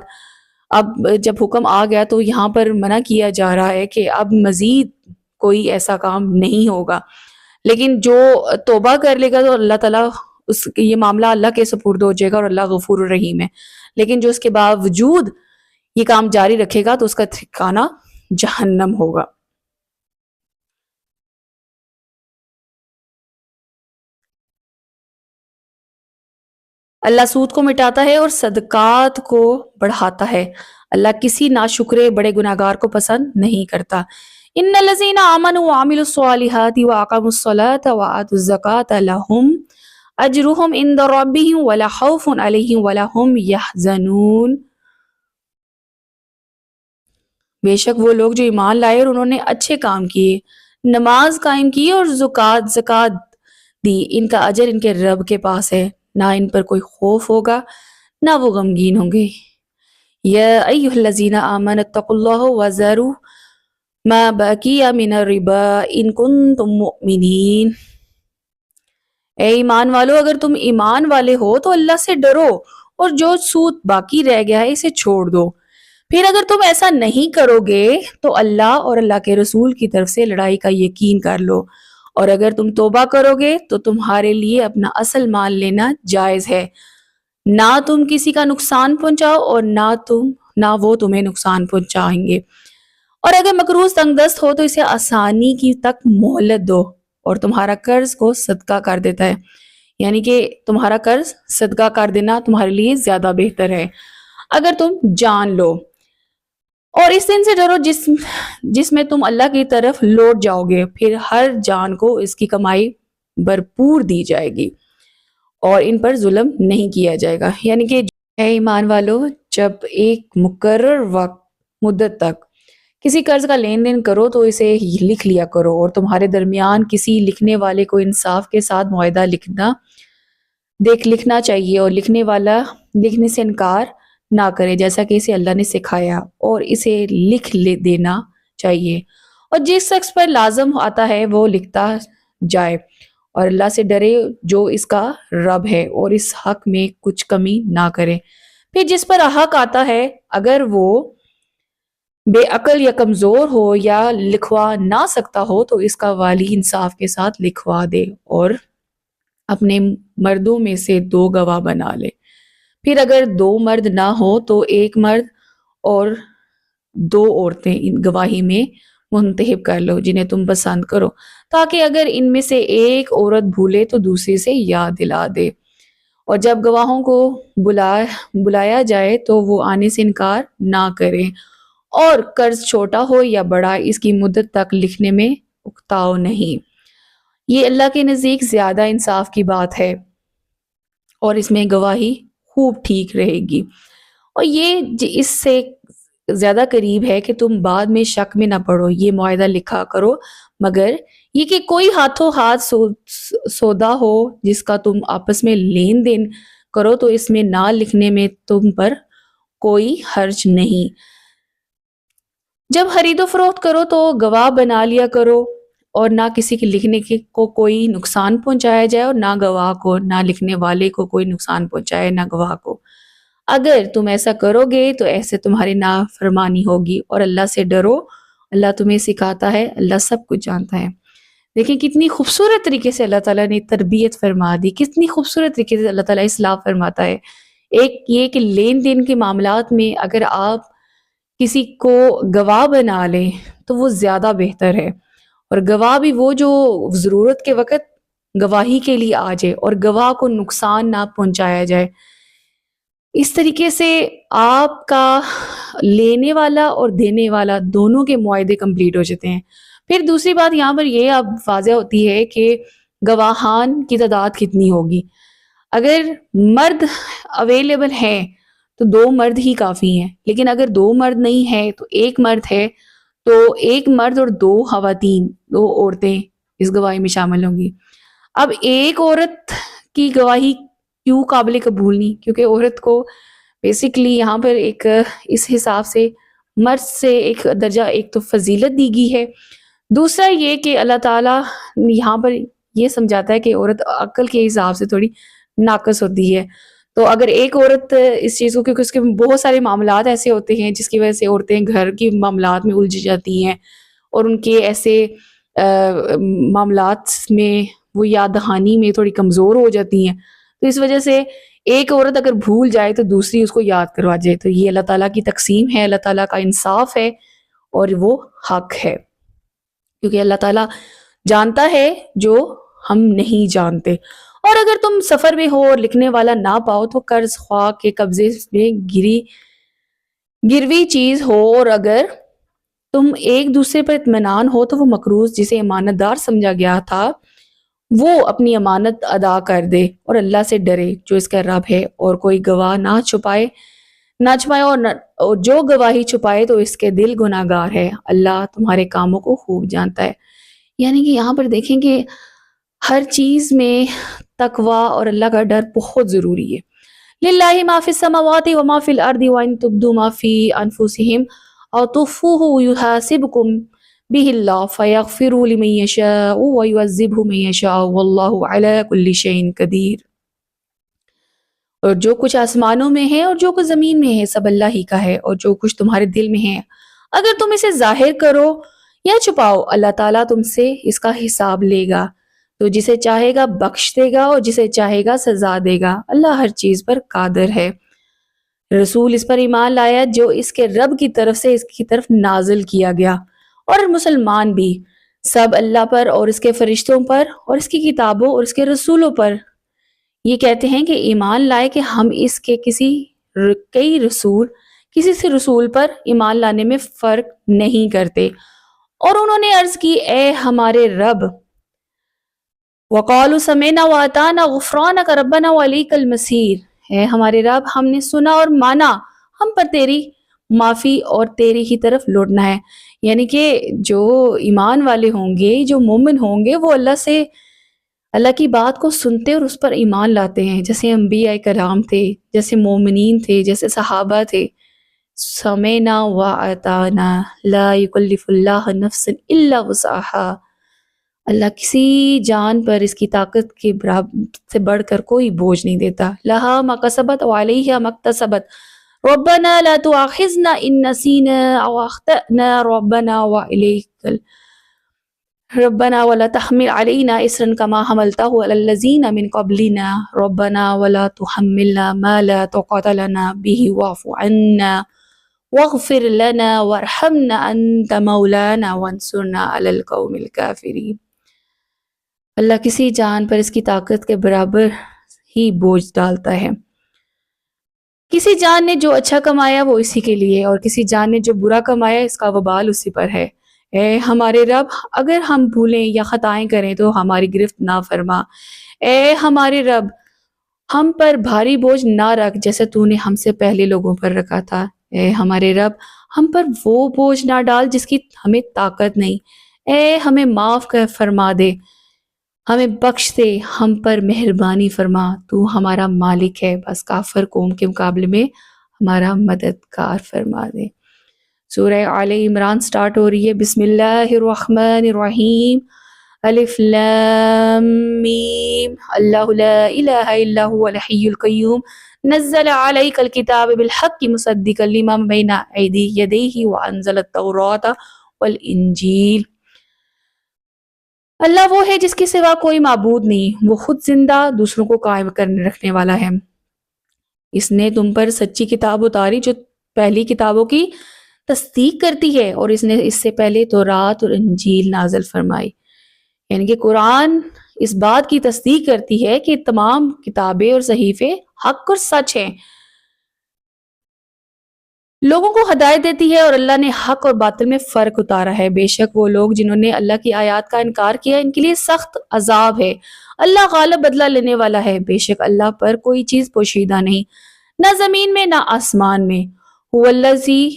اب جب حکم آ گیا تو یہاں پر منع کیا جا رہا ہے کہ اب مزید کوئی ایسا کام نہیں ہوگا۔ لیکن جو توبہ کر لے گا تو اللہ تعالیٰ یہ معاملہ اللہ کے سپرد ہو جائے گا، اور اللہ غفور الرحیم ہے۔ لیکن جو اس کے باوجود یہ کام جاری رکھے گا تو اس کا ٹھکانہ جہنم ہوگا۔ اللہ سود کو مٹاتا ہے اور صدقات کو بڑھاتا ہے۔ اللہ کسی ناشکرے بڑے گناہگار کو پسند نہیں کرتا۔ ان الذین آمنوا وعملوا الصالحات واقاموا الصلاة وآتوا الزکاة لهم اجرهم عند ربهم ولا خوف علیہم ولا هم یحزنون۔ بے شک وہ لوگ جو ایمان لائے اور انہوں نے اچھے کام کیے، نماز قائم کی اور زکوٰۃ دی، ان کا اجر ان کے رب کے پاس ہے، نہ ان پر کوئی خوف ہوگا نہ وہ غمگین ہوں گے۔ یا ایھا الذین آمنوا اتقوا اللہ وذروا ما بقی من الربا ان کنتم مؤمنین۔ اے ایمان والو، اگر تم ایمان والے ہو تو اللہ سے ڈرو اور جو سود باقی رہ گیا ہے اسے چھوڑ دو۔ پھر اگر تم ایسا نہیں کرو گے تو اللہ اور اللہ کے رسول کی طرف سے لڑائی کا یقین کر لو، اور اگر تم توبہ کرو گے تو تمہارے لیے اپنا اصل مال لینا جائز ہے، نہ تم کسی کا نقصان پہنچاؤ اور نہ وہ تمہیں نقصان پہنچائیں گے۔ اور اگر مقروض تنگ دست ہو تو اسے آسانی کی تک مہلت دو، اور تمہارا قرض کو صدقہ کر دیتا ہے، یعنی کہ تمہارا قرض صدقہ کر دینا تمہارے لیے زیادہ بہتر ہے اگر تم جان لو۔ اور اس دن سے ڈرو جس میں تم اللہ کی طرف لوٹ جاؤ گے، پھر ہر جان کو اس کی کمائی بھرپور دی جائے گی اور ان پر ظلم نہیں کیا جائے گا۔ یعنی کہ اے ایمان والو، جب ایک مقرر وقت مدت تک کسی قرض کا لین دین کرو تو اسے لکھ لیا کرو، اور تمہارے درمیان کسی لکھنے والے کو انصاف کے ساتھ معاہدہ لکھنا چاہیے، اور لکھنے والا لکھنے سے انکار نہ کرے جیسا کہ اسے اللہ نے سکھایا، اور اسے لکھ دینا چاہیے، اور جس شخص پر لازم آتا ہے وہ لکھتا جائے، اور اللہ سے ڈرے جو اس کا رب ہے، اور اس حق میں کچھ کمی نہ کرے۔ پھر جس پر حق آتا ہے اگر وہ بے عقل یا کمزور ہو یا لکھوا نہ سکتا ہو تو اس کا والی انصاف کے ساتھ لکھوا دے اور اپنے مردوں میں سے 2 گواہ بنا لے۔ پھر اگر 2 مرد نہ ہو تو 1 مرد اور 2 عورتیں ان گواہی میں منتخب کر لو جنہیں تم پسند کرو، تاکہ اگر ان میں سے ایک عورت بھولے تو دوسری سے یاد دلا دے، اور جب گواہوں کو بلایا جائے تو وہ آنے سے انکار نہ کریں، اور قرض چھوٹا ہو یا بڑا اس کی مدت تک لکھنے میں اکتاؤ نہیں۔ یہ اللہ کے نزدیک زیادہ انصاف کی بات ہے۔ اور اس میں گواہی خوب ٹھیک رہے گی۔ اور یہ اس سے زیادہ قریب ہے کہ تم بعد میں شک میں نہ پڑو، یہ معاہدہ لکھا کرو، مگر یہ کہ کوئی ہاتھوں ہاتھ سودا ہو جس کا تم آپس میں لین دین کرو تو اس میں نہ لکھنے میں تم پر کوئی حرج نہیں۔ جب خرید و فروخت کرو تو گواہ بنا لیا کرو، اور نہ کسی کے لکھنے کو کوئی نقصان پہنچایا جائے، اور نہ گواہ کو، نہ لکھنے والے کو کوئی نقصان پہنچائے، نہ گواہ کو۔ اگر تم ایسا کرو گے تو ایسے تمہاری نافرمانی ہوگی، اور اللہ سے ڈرو، اللہ تمہیں سکھاتا ہے، اللہ سب کچھ جانتا ہے۔ دیکھیں کتنی خوبصورت طریقے سے اللہ تعالیٰ نے تربیت فرما دی، کتنی خوبصورت طریقے سے اللہ تعالیٰ اصلاح فرماتا ہے۔ ایک یہ کہ لین دین کے معاملات میں اگر آپ کسی کو گواہ بنا لیں تو وہ زیادہ بہتر ہے، اور گواہ بھی وہ جو ضرورت کے وقت گواہی کے لیے آ جائے اور گواہ کو نقصان نہ پہنچایا جائے۔ اس طریقے سے آپ کا لینے والا اور دینے والا دونوں کے معاہدے کمپلیٹ ہو جاتے ہیں۔ پھر دوسری بات یہاں پر یہ اب واضح ہوتی ہے کہ گواہان کی تعداد کتنی ہوگی۔ اگر مرد اویلیبل ہیں تو 2 مرد ہی کافی ہیں، لیکن اگر 2 مرد نہیں ہے تو 1 مرد ہے، تو 1 مرد اور 2 خواتین، 2 عورتیں اس گواہی میں شامل ہوں گی۔ اب ایک عورت کی گواہی کیوں قابل قبول نہیں؟ کیونکہ عورت کو بیسیکلی یہاں پر ایک اس حساب سے مرد سے ایک درجہ ایک تو فضیلت دی گئی ہے، دوسرا یہ کہ اللہ تعالیٰ یہاں پر یہ سمجھاتا ہے کہ عورت عقل کے حساب سے تھوڑی ناقص ہوتی ہے۔ تو اگر ایک عورت اس چیز کو، کیونکہ اس کے بہت سارے معاملات ایسے ہوتے ہیں جس کی وجہ سے عورتیں گھر کی معاملات میں الجھ جاتی ہیں، اور ان کے ایسے معاملات میں وہ یاد دہانی میں تھوڑی کمزور ہو جاتی ہیں، تو اس وجہ سے ایک عورت اگر بھول جائے تو دوسری اس کو یاد کروا جائے۔ تو یہ اللہ تعالیٰ کی تقسیم ہے، اللہ تعالیٰ کا انصاف ہے، اور وہ حق ہے، کیونکہ اللہ تعالیٰ جانتا ہے جو ہم نہیں جانتے۔ اور اگر تم سفر میں ہو اور لکھنے والا نہ پاؤ تو قرض خواہ کے قبضے میں گروی چیز ہو، اور اگر تم ایک دوسرے پر اطمینان ہو تو وہ مقروض جسے امانت دار سمجھا گیا تھا وہ اپنی امانت ادا کر دے، اور اللہ سے ڈرے جو اس کا رب ہے، اور کوئی گواہ نہ چھپائے اور جو گواہی چھپائے تو اس کے دل گناہ گار ہے، اللہ تمہارے کاموں کو خوب جانتا ہے۔ یعنی کہ یہاں پر دیکھیں کہ ہر چیز میں تقوی اور اللہ کا ڈر بہت ضروری ہے۔ للہ ما فی السماوات وما فی الارض وان تبدوا ما فی انفسہم او تخفوہ یحاسبکم بہ اللہ فیغفر لمن یشاء ویعذب من یشاء واللہ علی کل شیء قدیر۔ اور جو کچھ آسمانوں میں ہے اور جو کچھ زمین میں ہے سب اللہ ہی کا ہے، اور جو کچھ تمہارے دل میں ہے اگر تم اسے ظاہر کرو یا چھپاؤ اللہ تعالیٰ تم سے اس کا حساب لے گا، تو جسے چاہے گا بخش دے گا اور جسے چاہے گا سزا دے گا، اللہ ہر چیز پر قادر ہے۔ رسول اس پر ایمان لایا جو اس کے رب کی طرف سے اس کی طرف نازل کیا گیا، اور مسلمان بھی سب اللہ پر اور اس کے فرشتوں پر اور اس کی کتابوں اور اس کے رسولوں پر یہ کہتے ہیں کہ ایمان لائے کہ ہم اس کے کسی سے رسول پر ایمان لانے میں فرق نہیں کرتے۔ اور انہوں نے عرض کی اے ہمارے رب، وقالوا سمعنا واطعنا غفرانک ربنا والیک المصیر، اے ہمارے رب ہم نے سنا اور مانا، ہم پر تیری معافی اور تیری ہی طرف لوٹنا ہے۔ یعنی کہ جو ایمان والے ہوں گے، جو مومن ہوں گے، وہ اللہ کی بات کو سنتے اور اس پر ایمان لاتے ہیں، جیسے انبیاء کرام تھے، جیسے مومنین تھے، جیسے صحابہ تھے۔ سمعنا واطعنا لا یکلف اللہ نفسا الا وسعها، اللہ کسی جان پر اس کی طاقت کے سے بڑھ کر کوئی بوجھ نہیں دیتا۔ لہا ما کسبت وعلیہا ما اکتسبت ربنا لا تؤاخذنا ان نسینا او اخطأنا ربنا ولا تحمل علينا إصرا كما حملته على الذين من قبلنا ربنا ولا تحملنا ما لا طاقة لنا به واعف عنا واغفر لنا وارحمنا أنت مولانا وانصرنا على القوم الكافرين۔ اللہ کسی جان پر اس کی طاقت کے برابر ہی بوجھ ڈالتا ہے۔ کسی جان نے جو اچھا کمایا وہ اسی کے لیے، اور کسی جان نے جو برا کمایا اس کا وبال اسی پر ہے۔ اے ہمارے رب اگر ہم بھولیں یا خطائیں کریں تو ہماری گرفت نہ فرما۔ اے ہمارے رب ہم پر بھاری بوجھ نہ رکھ جیسے تو نے ہم سے پہلے لوگوں پر رکھا تھا۔ اے ہمارے رب، ہم پر وہ بوجھ نہ ڈال جس کی ہمیں طاقت نہیں۔ اے ہمیں معاف کر فرما دے، ہمیں بخش دے، ہم پر مہربانی فرما، تو ہمارا مالک ہے، بس کافر قوم کے مقابلے میں ہمارا مددگار فرما دے۔ سورہ آل عمران سٹارٹ ہو رہی ہے، بسم اللہ الرحمن الرحیم، الف لام میم، اللہ لا الہ الا هو الحی القیوم، نزل علیک الکتاب بالحق مصدقا لما بین یدیہ وانزل التوراۃ والانجیل۔ اللہ وہ ہے جس کے سوا کوئی معبود نہیں، وہ خود زندہ دوسروں کو قائم کرنے رکھنے والا ہے۔ اس نے تم پر سچی کتاب اتاری جو پہلی کتابوں کی تصدیق کرتی ہے، اور اس نے اس سے پہلے تورات اور انجیل نازل فرمائی۔ یعنی کہ قرآن اس بات کی تصدیق کرتی ہے کہ تمام کتابیں اور صحیفے حق اور سچ ہیں، لوگوں کو ہدایت دیتی ہے، اور اللہ نے حق اور باطل میں فرق اتارا ہے۔ بے شک وہ لوگ جنہوں نے اللہ کی آیات کا انکار کیا، ان کے لیے سخت عذاب ہے۔ اللہ غالب بدلہ لینے والا ہے، بے شک اللہ پر کوئی چیز پوشیدہ نہیں، نہ زمین میں نہ آسمان میں۔ هو الذی،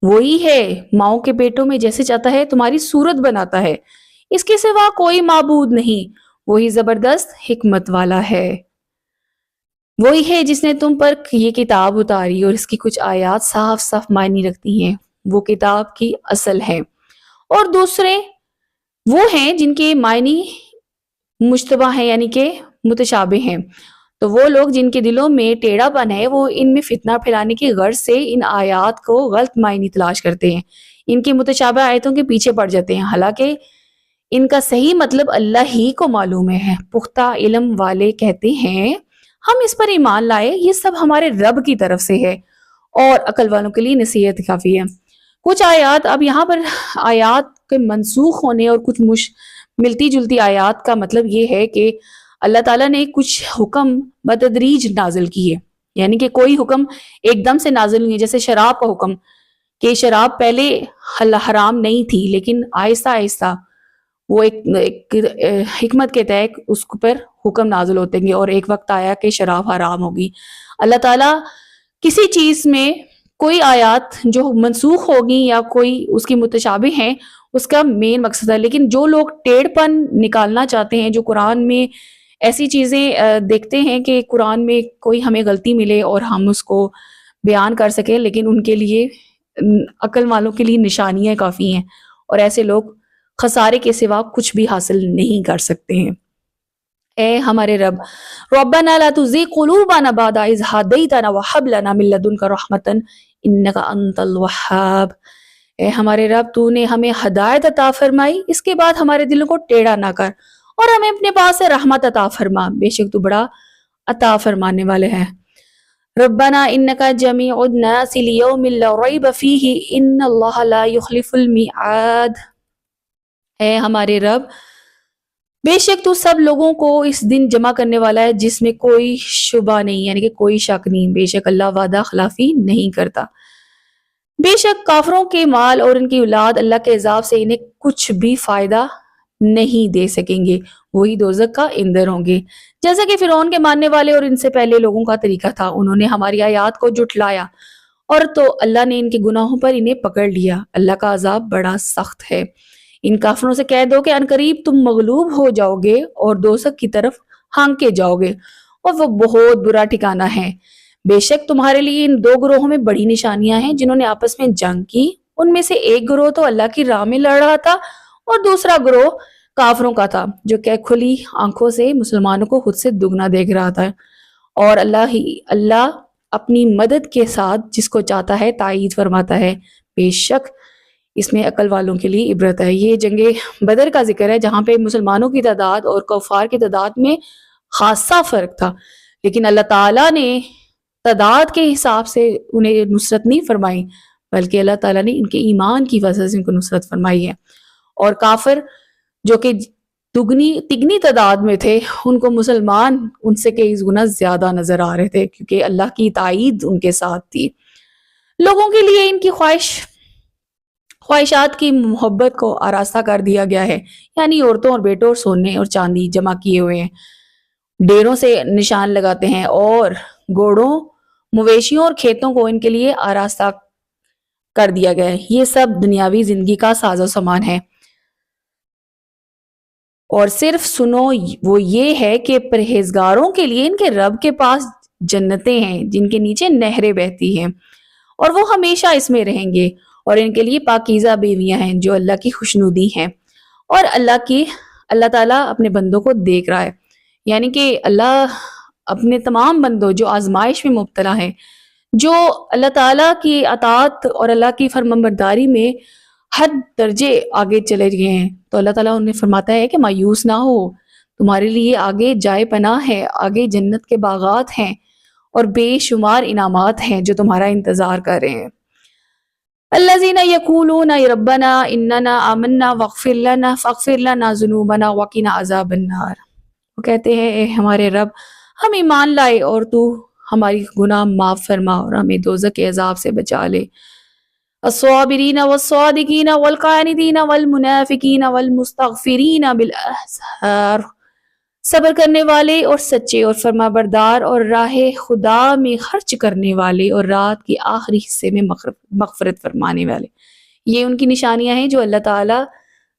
وہی ہے ماؤں کے پیٹوں میں جیسے چاہتا ہے تمہاری صورت بناتا ہے، اس کے سوا کوئی معبود نہیں، وہی زبردست حکمت والا ہے۔ وہی ہے جس نے تم پر یہ کتاب اتاری، اور اس کی کچھ آیات صاف صاف معنی رکھتی ہیں، وہ کتاب کی اصل ہے، اور دوسرے وہ ہیں جن کے معنی مشتبہ ہیں، یعنی کہ متشابہ ہیں۔ تو وہ لوگ جن کے دلوں میں ٹیڑھا پن ہے، وہ ان میں فتنہ پھیلانے کی غرض سے ان آیات کو غلط معنی تلاش کرتے ہیں، ان کی متشابہ آیتوں کے پیچھے پڑ جاتے ہیں، حالانکہ ان کا صحیح مطلب اللہ ہی کو معلوم ہے۔ پختہ علم والے کہتے ہیں ہم اس پر ایمان لائے، یہ سب ہمارے رب کی طرف سے ہے، اور عقل والوں کے لیے نصیحت کافی ہے۔ کچھ آیات، اب یہاں پر آیات کے منسوخ ہونے اور کچھ ملتی جلتی آیات کا مطلب یہ ہے کہ اللہ تعالیٰ نے کچھ حکم بتدریج نازل کیے، یعنی کہ کوئی حکم ایک دم سے نازل نہیں ہے، جیسے شراب کا حکم کہ شراب پہلے حرام نہیں تھی، لیکن آہستہ آہستہ وہ ایک حکمت کے تحت اس پر حکم نازل ہوتے گے، اور ایک وقت آیا کہ شراب حرام ہوگی۔ اللہ تعالیٰ کسی چیز میں کوئی آیات جو منسوخ ہوگی یا کوئی اس کی متشابہ ہیں، اس کا مین مقصد ہے، لیکن جو لوگ ٹیڑھ پن نکالنا چاہتے ہیں، جو قرآن میں ایسی چیزیں دیکھتے ہیں کہ قرآن میں کوئی ہمیں غلطی ملے اور ہم اس کو بیان کر سکیں، لیکن ان کے لیے عقل والوں کے لیے نشانیاں کافی ہیں، اور ایسے لوگ خسارے کے سوا کچھ بھی حاصل نہیں کر سکتے ہیں۔ اے ہمارے رب، ربنا لا تزغ قلوبنا بعد اذ ہدیتنا وہب لنا من لدنک رحمتا انک انت الوہاب۔ اے ہمارے رب، تو نے ہمیں ہدایت عطا فرمائی، اس کے بعد ہمارے دلوں کو ٹیڑھا نہ کر، اور ہمیں اپنے پاس سے رحمت عطا فرما، بے شک تو بڑا عطا فرمانے والے ہے۔ ربنا انک جمیع الناس لیوم لا ریب فیہ ان اللہ لا یخلف المیعاد۔ اے ہمارے رب، بے شک تو سب لوگوں کو اس دن جمع کرنے والا ہے جس میں کوئی شبہ نہیں، یعنی کہ کوئی شک نہیں، بے شک اللہ وعدہ خلافی نہیں کرتا۔ بے شک کافروں کے مال اور ان کی اولاد اللہ کے عذاب سے انہیں کچھ بھی فائدہ نہیں دے سکیں گے، وہی دوزخ کا ایندھن ہوں گے، جیسا کہ فرعون کے ماننے والے اور ان سے پہلے لوگوں کا طریقہ تھا۔ انہوں نے ہماری آیات کو جھٹلایا، اور تو اللہ نے ان کے گناہوں پر انہیں پکڑ لیا، اللہ کا عذاب بڑا سخت ہے۔ ان کافروں سے کہہ دو کہ عنقریب تم مغلوب ہو جاؤ گے اور دوزخ کی طرف ہانکے جاؤ گے، اور وہ بہت برا ٹھکانہ ہے۔ بے شک تمہارے لیے ان دو گروہوں میں بڑی نشانیاں ہیں جنہوں نے آپس میں جنگ کی، ان میں سے ایک گروہ تو اللہ کی راہ میں لڑ رہا تھا، اور دوسرا گروہ کافروں کا تھا جو کہ کھلی آنکھوں سے مسلمانوں کو خود سے دگنا دیکھ رہا تھا، اور اللہ اپنی مدد کے ساتھ جس کو چاہتا ہے تائید فرماتا ہے۔ بے شک اس میں عقل والوں کے لیے عبرت ہے۔ یہ جنگ بدر کا ذکر ہے جہاں پہ مسلمانوں کی تعداد اور کفار کی تعداد میں خاصا فرق تھا، لیکن اللہ تعالیٰ نے تعداد کے حساب سے انہیں نصرت نہیں فرمائی، بلکہ اللہ تعالیٰ نے ان کے ایمان کی وجہ سے ان کو نصرت فرمائی ہے، اور کافر جو کہ تگنی تعداد میں تھے، ان کو مسلمان ان سے کئی گنا زیادہ نظر آ رہے تھے، کیونکہ اللہ کی تائید ان کے ساتھ تھی۔ لوگوں کے لیے ان کی خواہشات کی محبت کو آراستہ کر دیا گیا ہے، یعنی عورتوں اور بیٹوں اور سونے اور چاندی جمع کیے ہوئے ہیں، ڈیروں سے نشان لگاتے ہیں اور گھوڑوں مویشیوں اور کھیتوں کو ان کے لیے آراستہ کر دیا گیا ہے۔ یہ سب دنیاوی زندگی کا ساز و سامان ہے، اور صرف سنو وہ یہ ہے کہ پرہیزگاروں کے لیے ان کے رب کے پاس جنتیں ہیں جن کے نیچے نہریں بہتی ہیں، اور وہ ہمیشہ اس میں رہیں گے، اور ان کے لیے پاکیزہ بیویاں ہیں جو اللہ کی خوشنودی ہیں، اور اللہ تعالیٰ اپنے بندوں کو دیکھ رہا ہے۔ یعنی کہ اللہ اپنے تمام بندوں جو آزمائش میں مبتلا ہیں، جو اللہ تعالیٰ کی اطاعت اور اللہ کی فرمانبرداری میں حد درجے آگے چلے گئے ہیں، تو اللہ تعالیٰ انہیں فرماتا ہے کہ مایوس نہ ہو، تمہارے لیے آگے جائے پناہ ہے، آگے جنت کے باغات ہیں اور بے شمار انعامات ہیں جو تمہارا انتظار کر رہے ہیں۔ الذین یقولون ربنا اننا آمنا فاغفر لنا ذنوبنا وقنا عذاب النار، وہ کہتے ہیں اے ہمارے رب، ہم ایمان لائے اور تو ہماری گناہ معاف فرما اور ہمیں دوزخ کے عذاب سے بچا لے۔ الصابرین والصادقین والقانتین والمنافقین والمستغفرین بالاسحار، صبر کرنے والے اور سچے اور فرما بردار اور راہ خدا میں خرچ کرنے والے اور رات کے آخری حصے میں مغفرت فرمانے والے۔ یہ ان کی نشانیاں ہیں جو اللہ تعالیٰ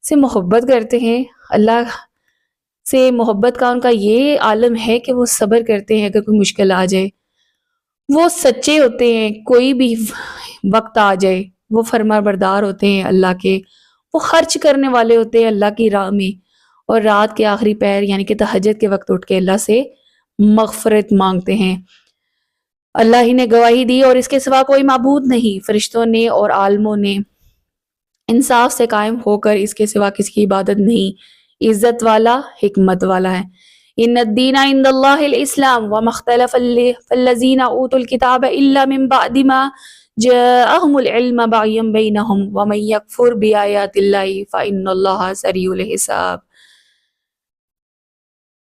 سے محبت کرتے ہیں۔ اللہ سے محبت کا ان کا یہ عالم ہے کہ وہ صبر کرتے ہیں اگر کوئی مشکل آ جائے، وہ سچے ہوتے ہیں کوئی بھی وقت آ جائے، وہ فرما بردار ہوتے ہیں اللہ کے، وہ خرچ کرنے والے ہوتے ہیں اللہ کی راہ میں، اور رات کے آخری پہر یعنی کہ تہجد کے وقت اٹھ کے اللہ سے مغفرت مانگتے ہیں۔ اللہ ہی نے گواہی دی اور اس کے سوا کوئی معبود نہیں، فرشتوں نے اور عالموں نے انصاف سے قائم ہو کر اس کے سوا کسی کی عبادت نہیں، عزت والا حکمت والا ہے۔ ان الدین عند اللہ الاسلام وما اختلف الذین اوتوا الکتاب الا من بعد ما جاءهم العلم بغیا بینہم ومن یکفر بآیات اللہ فإن اللہ سریع الحساب۔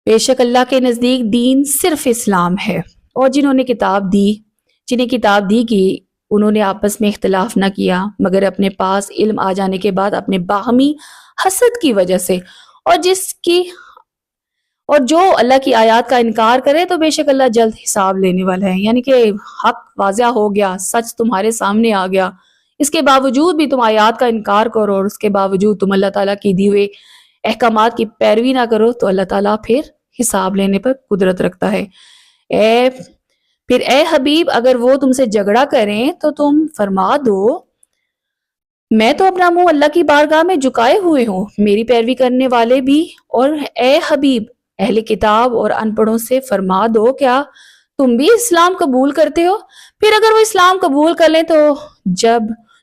بے شک اللہ کے نزدیک دین صرف اسلام ہے، اور جنہیں کتاب دی کہ انہوں نے آپس میں اختلاف نہ کیا مگر اپنے پاس علم آ جانے کے بعد اپنے باہمی حسد کی وجہ سے، اور جو اللہ کی آیات کا انکار کرے تو بے شک اللہ جلد حساب لینے والا ہے۔ یعنی کہ حق واضح ہو گیا، سچ تمہارے سامنے آ گیا، اس کے باوجود بھی تم آیات کا انکار کرو اور اس کے باوجود تم اللہ تعالیٰ کی دی ہوئے احکامات کی پیروی نہ کرو تو اللہ تعالیٰ پھر حساب لینے پر قدرت رکھتا ہے۔ اے حبیب، اگر وہ تم سے جھگڑا کریں تو تم فرما دو میں تو اپنا منہ اللہ کی بارگاہ میں جھکائے ہوئے ہوں، میری پیروی کرنے والے بھی، اور اے حبیب اہل کتاب اور ان پڑھوں سے فرما دو کیا تم بھی اسلام قبول کرتے ہو؟ پھر اگر وہ اسلام قبول کر لیں تو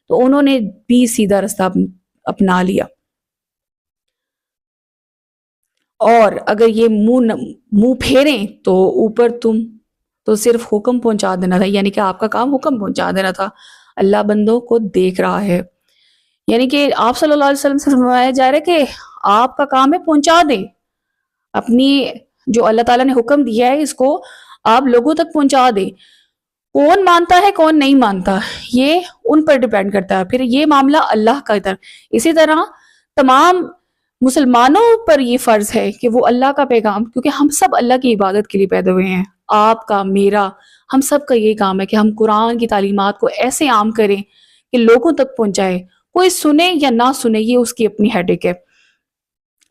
انہوں نے بھی سیدھا رستہ اپنا لیا، اور اگر یہ منہ پھیریں تو اوپر تم تو صرف حکم پہنچا دینا تھا، یعنی کہ آپ کا کام حکم پہنچا دینا تھا۔ اللہ بندوں کو دیکھ رہا ہے، یعنی کہ آپ صلی اللہ علیہ وسلم سے فرمایا جا رہا ہے کہ آپ کا کام ہے پہنچا دیں اپنی جو اللہ تعالیٰ نے حکم دیا ہے، اس کو آپ لوگوں تک پہنچا دیں۔ کون مانتا ہے کون نہیں مانتا یہ ان پر ڈیپینڈ کرتا ہے، پھر یہ معاملہ اللہ کا طرف۔ اسی طرح تمام مسلمانوں پر یہ فرض ہے کہ وہ اللہ کا پیغام، کیونکہ ہم سب اللہ کی عبادت کے لیے پیدا ہوئے ہیں، آپ کا میرا ہم سب کا یہ کام ہے کہ ہم قرآن کی تعلیمات کو ایسے عام کریں کہ لوگوں تک پہنچائے، کوئی سنے یا نہ سنے یہ اس کی اپنی ہیڈک ہے۔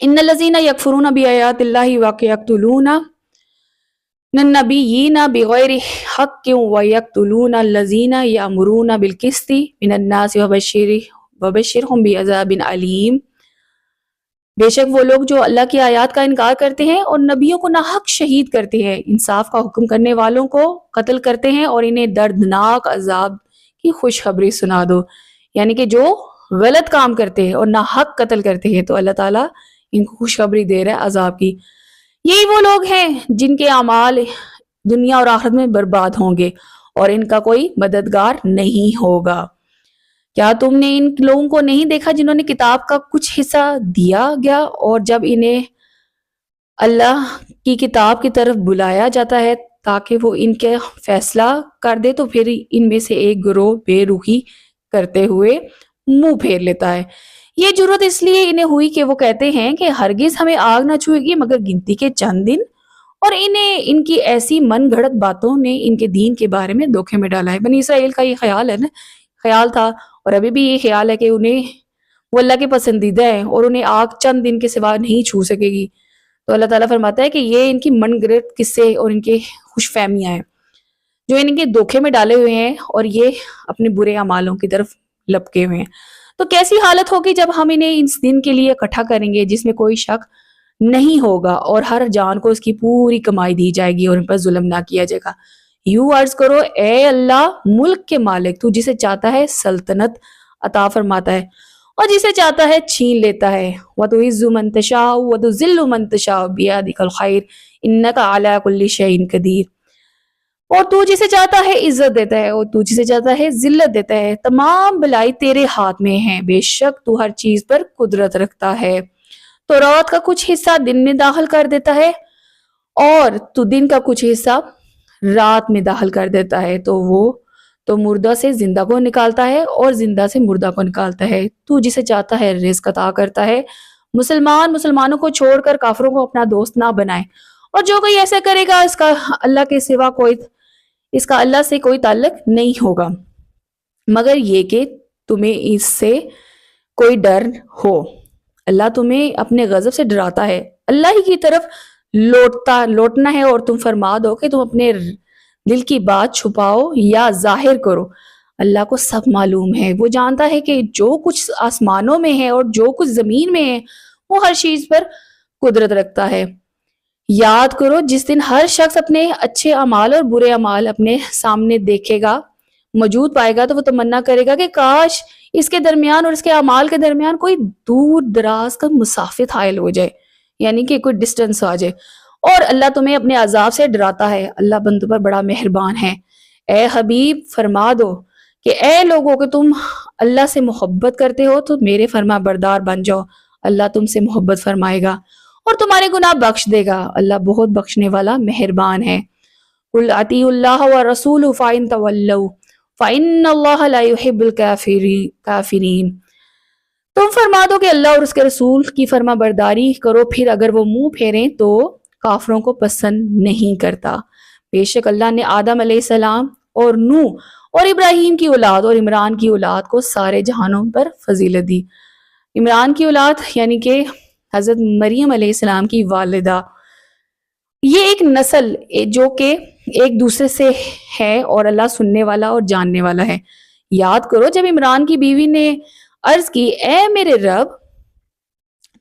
ان الذین یکفرون بآیات اللہ ویقتلون النبیین بغیر حق ویقتلون الذین یأمرون بالقسط من الناس وبشرہم بعذاب علیم۔ بے شک وہ لوگ جو اللہ کی آیات کا انکار کرتے ہیں اور نبیوں کو ناحق شہید کرتے ہیں، انصاف کا حکم کرنے والوں کو قتل کرتے ہیں اور انہیں دردناک عذاب کی خوشخبری سنا دو۔ یعنی کہ جو غلط کام کرتے ہیں اور ناحق قتل کرتے ہیں تو اللہ تعالیٰ ان کو خوشخبری دے رہا ہے عذاب کی۔ یہی وہ لوگ ہیں جن کے اعمال دنیا اور آخرت میں برباد ہوں گے اور ان کا کوئی مددگار نہیں ہوگا۔ کیا تم نے ان لوگوں کو نہیں دیکھا جنہوں نے کتاب کا کچھ حصہ دیا گیا، اور جب انہیں اللہ کی کتاب کی طرف بلایا جاتا ہے تاکہ وہ ان کے فیصلہ کر دے تو پھر ان میں سے ایک گروہ بے رخی کرتے ہوئے منہ پھیر لیتا ہے۔ یہ جرت اس لیے انہیں ہوئی کہ وہ کہتے ہیں کہ ہرگز ہمیں آگ نہ چھوئے گی مگر گنتی کے چند دن، اور انہیں ان کی ایسی من گھڑت باتوں نے ان کے دین کے بارے میں دھوکے میں ڈالا ہے۔ بنی اسرائیل کا یہ خیال ہے نا، خیال تھا اور ابھی بھی یہ خیال ہے کہ انہیں وہ اللہ کے پسندیدہ ہیں اور انہیں آگ چند دن کے سوا نہیں چھو سکے گی۔ تو اللہ تعالیٰ فرماتا ہے کہ یہ ان کی من گھڑت قصے اور ان کے خوش فہمیاں ہیں جو ان کے دھوکے میں ڈالے ہوئے ہیں، اور یہ اپنے برے اعمالوں کی طرف لپکے ہوئے ہیں۔ تو کیسی حالت ہوگی جب ہم انہیں اس دن کے لیے اکٹھا کریں گے جس میں کوئی شک نہیں ہوگا اور ہر جان کو اس کی پوری کمائی دی جائے گی اور ان پر ظلم نہ کیا جائے گا۔ یوں عرض کرو اے اللہ ملک کے مالک، تو جسے چاہتا ہے سلطنت عطا فرماتا ہے اور جسے چاہتا ہے چھین لیتا ہے۔ وَتُعِزُّ مَن تَشَاءُ وَتُذِلُّ مَن تَشَاءُ بِيَدِكَ الْخَيْرُ إِنَّكَ عَلَى كُلِّ شَيْءٍ قَدِيرٌ۔ اور تو جسے چاہتا ہے عزت دیتا ہے اور تو جسے چاہتا ہے ذلت دیتا ہے، تمام بلائی تیرے ہاتھ میں ہیں، بے شک تو ہر چیز پر قدرت رکھتا ہے۔ تو رات کا کچھ حصہ دن میں داخل کر دیتا ہے اور تو دن کا کچھ حصہ رات میں داخل کر دیتا ہے، تو وہ تو مردہ سے زندہ کو نکالتا ہے اور زندہ سے مردہ کو نکالتا ہے۔ تو جسے چاہتا ہے رزق عطا کرتا ہے۔ مسلمانوں کو چھوڑ کر کافروں کو اپنا دوست نہ بنائے، اور جو کوئی ایسا کرے گا اس کا اللہ سے کوئی تعلق نہیں ہوگا مگر یہ کہ تمہیں اس سے کوئی ڈر ہو۔ اللہ تمہیں اپنے غضب سے ڈراتا ہے، اللہ ہی کی طرف لوٹنا ہے، اور تم فرما دو کہ تم اپنے دل کی بات چھپاؤ یا ظاہر کرو، اللہ کو سب معلوم ہے۔ وہ جانتا ہے کہ جو کچھ آسمانوں میں ہے اور جو کچھ زمین میں ہے وہ ہر چیز پر قدرت رکھتا ہے۔ یاد کرو جس دن ہر شخص اپنے اچھے اعمال اور برے اعمال اپنے سامنے دیکھے گا، موجود پائے گا، تو وہ تمنا کرے گا کہ کاش اس کے درمیان اور اس کے اعمال کے درمیان کوئی دور دراز کا مسافت حائل ہو جائے، یعنی کہ کوئی ڈسٹنس آ جائے۔ اور اللہ تمہیں اپنے عذاب سے ڈراتا ہے، اللہ بندوں پر بڑا مہربان ہے۔ اے حبیب فرما دو کہ اے لوگوں کہ تم اللہ سے محبت کرتے ہو تو میرے فرما بردار بن جاؤ، اللہ تم سے محبت فرمائے گا اور تمہارے گناہ بخش دے گا، اللہ بہت بخشنے والا مہربان ہے۔ قُلْ اطیعوا اللہ وَرَسُولَهُ فَإِن تَوَلَّوْا فَإِنَّ اللَّهَ لَا يُحِبُّ الْكَافِرِينَ۔ تم فرما دو کہ اللہ اور اس کے رسول کی فرما برداری کرو، پھر اگر وہ منہ پھیریں تو کافروں کو پسند نہیں کرتا۔ بے شک اللہ نے آدم علیہ السلام اور نوح اور ابراہیم کی اولاد اور عمران کی اولاد کو سارے جہانوں پر فضیلت دی۔ عمران کی اولاد یعنی کہ حضرت مریم علیہ السلام کی والدہ، یہ ایک نسل جو کہ ایک دوسرے سے ہے اور اللہ سننے والا اور جاننے والا ہے۔ یاد کرو جب عمران کی بیوی نے عرض کی اے میرے رب،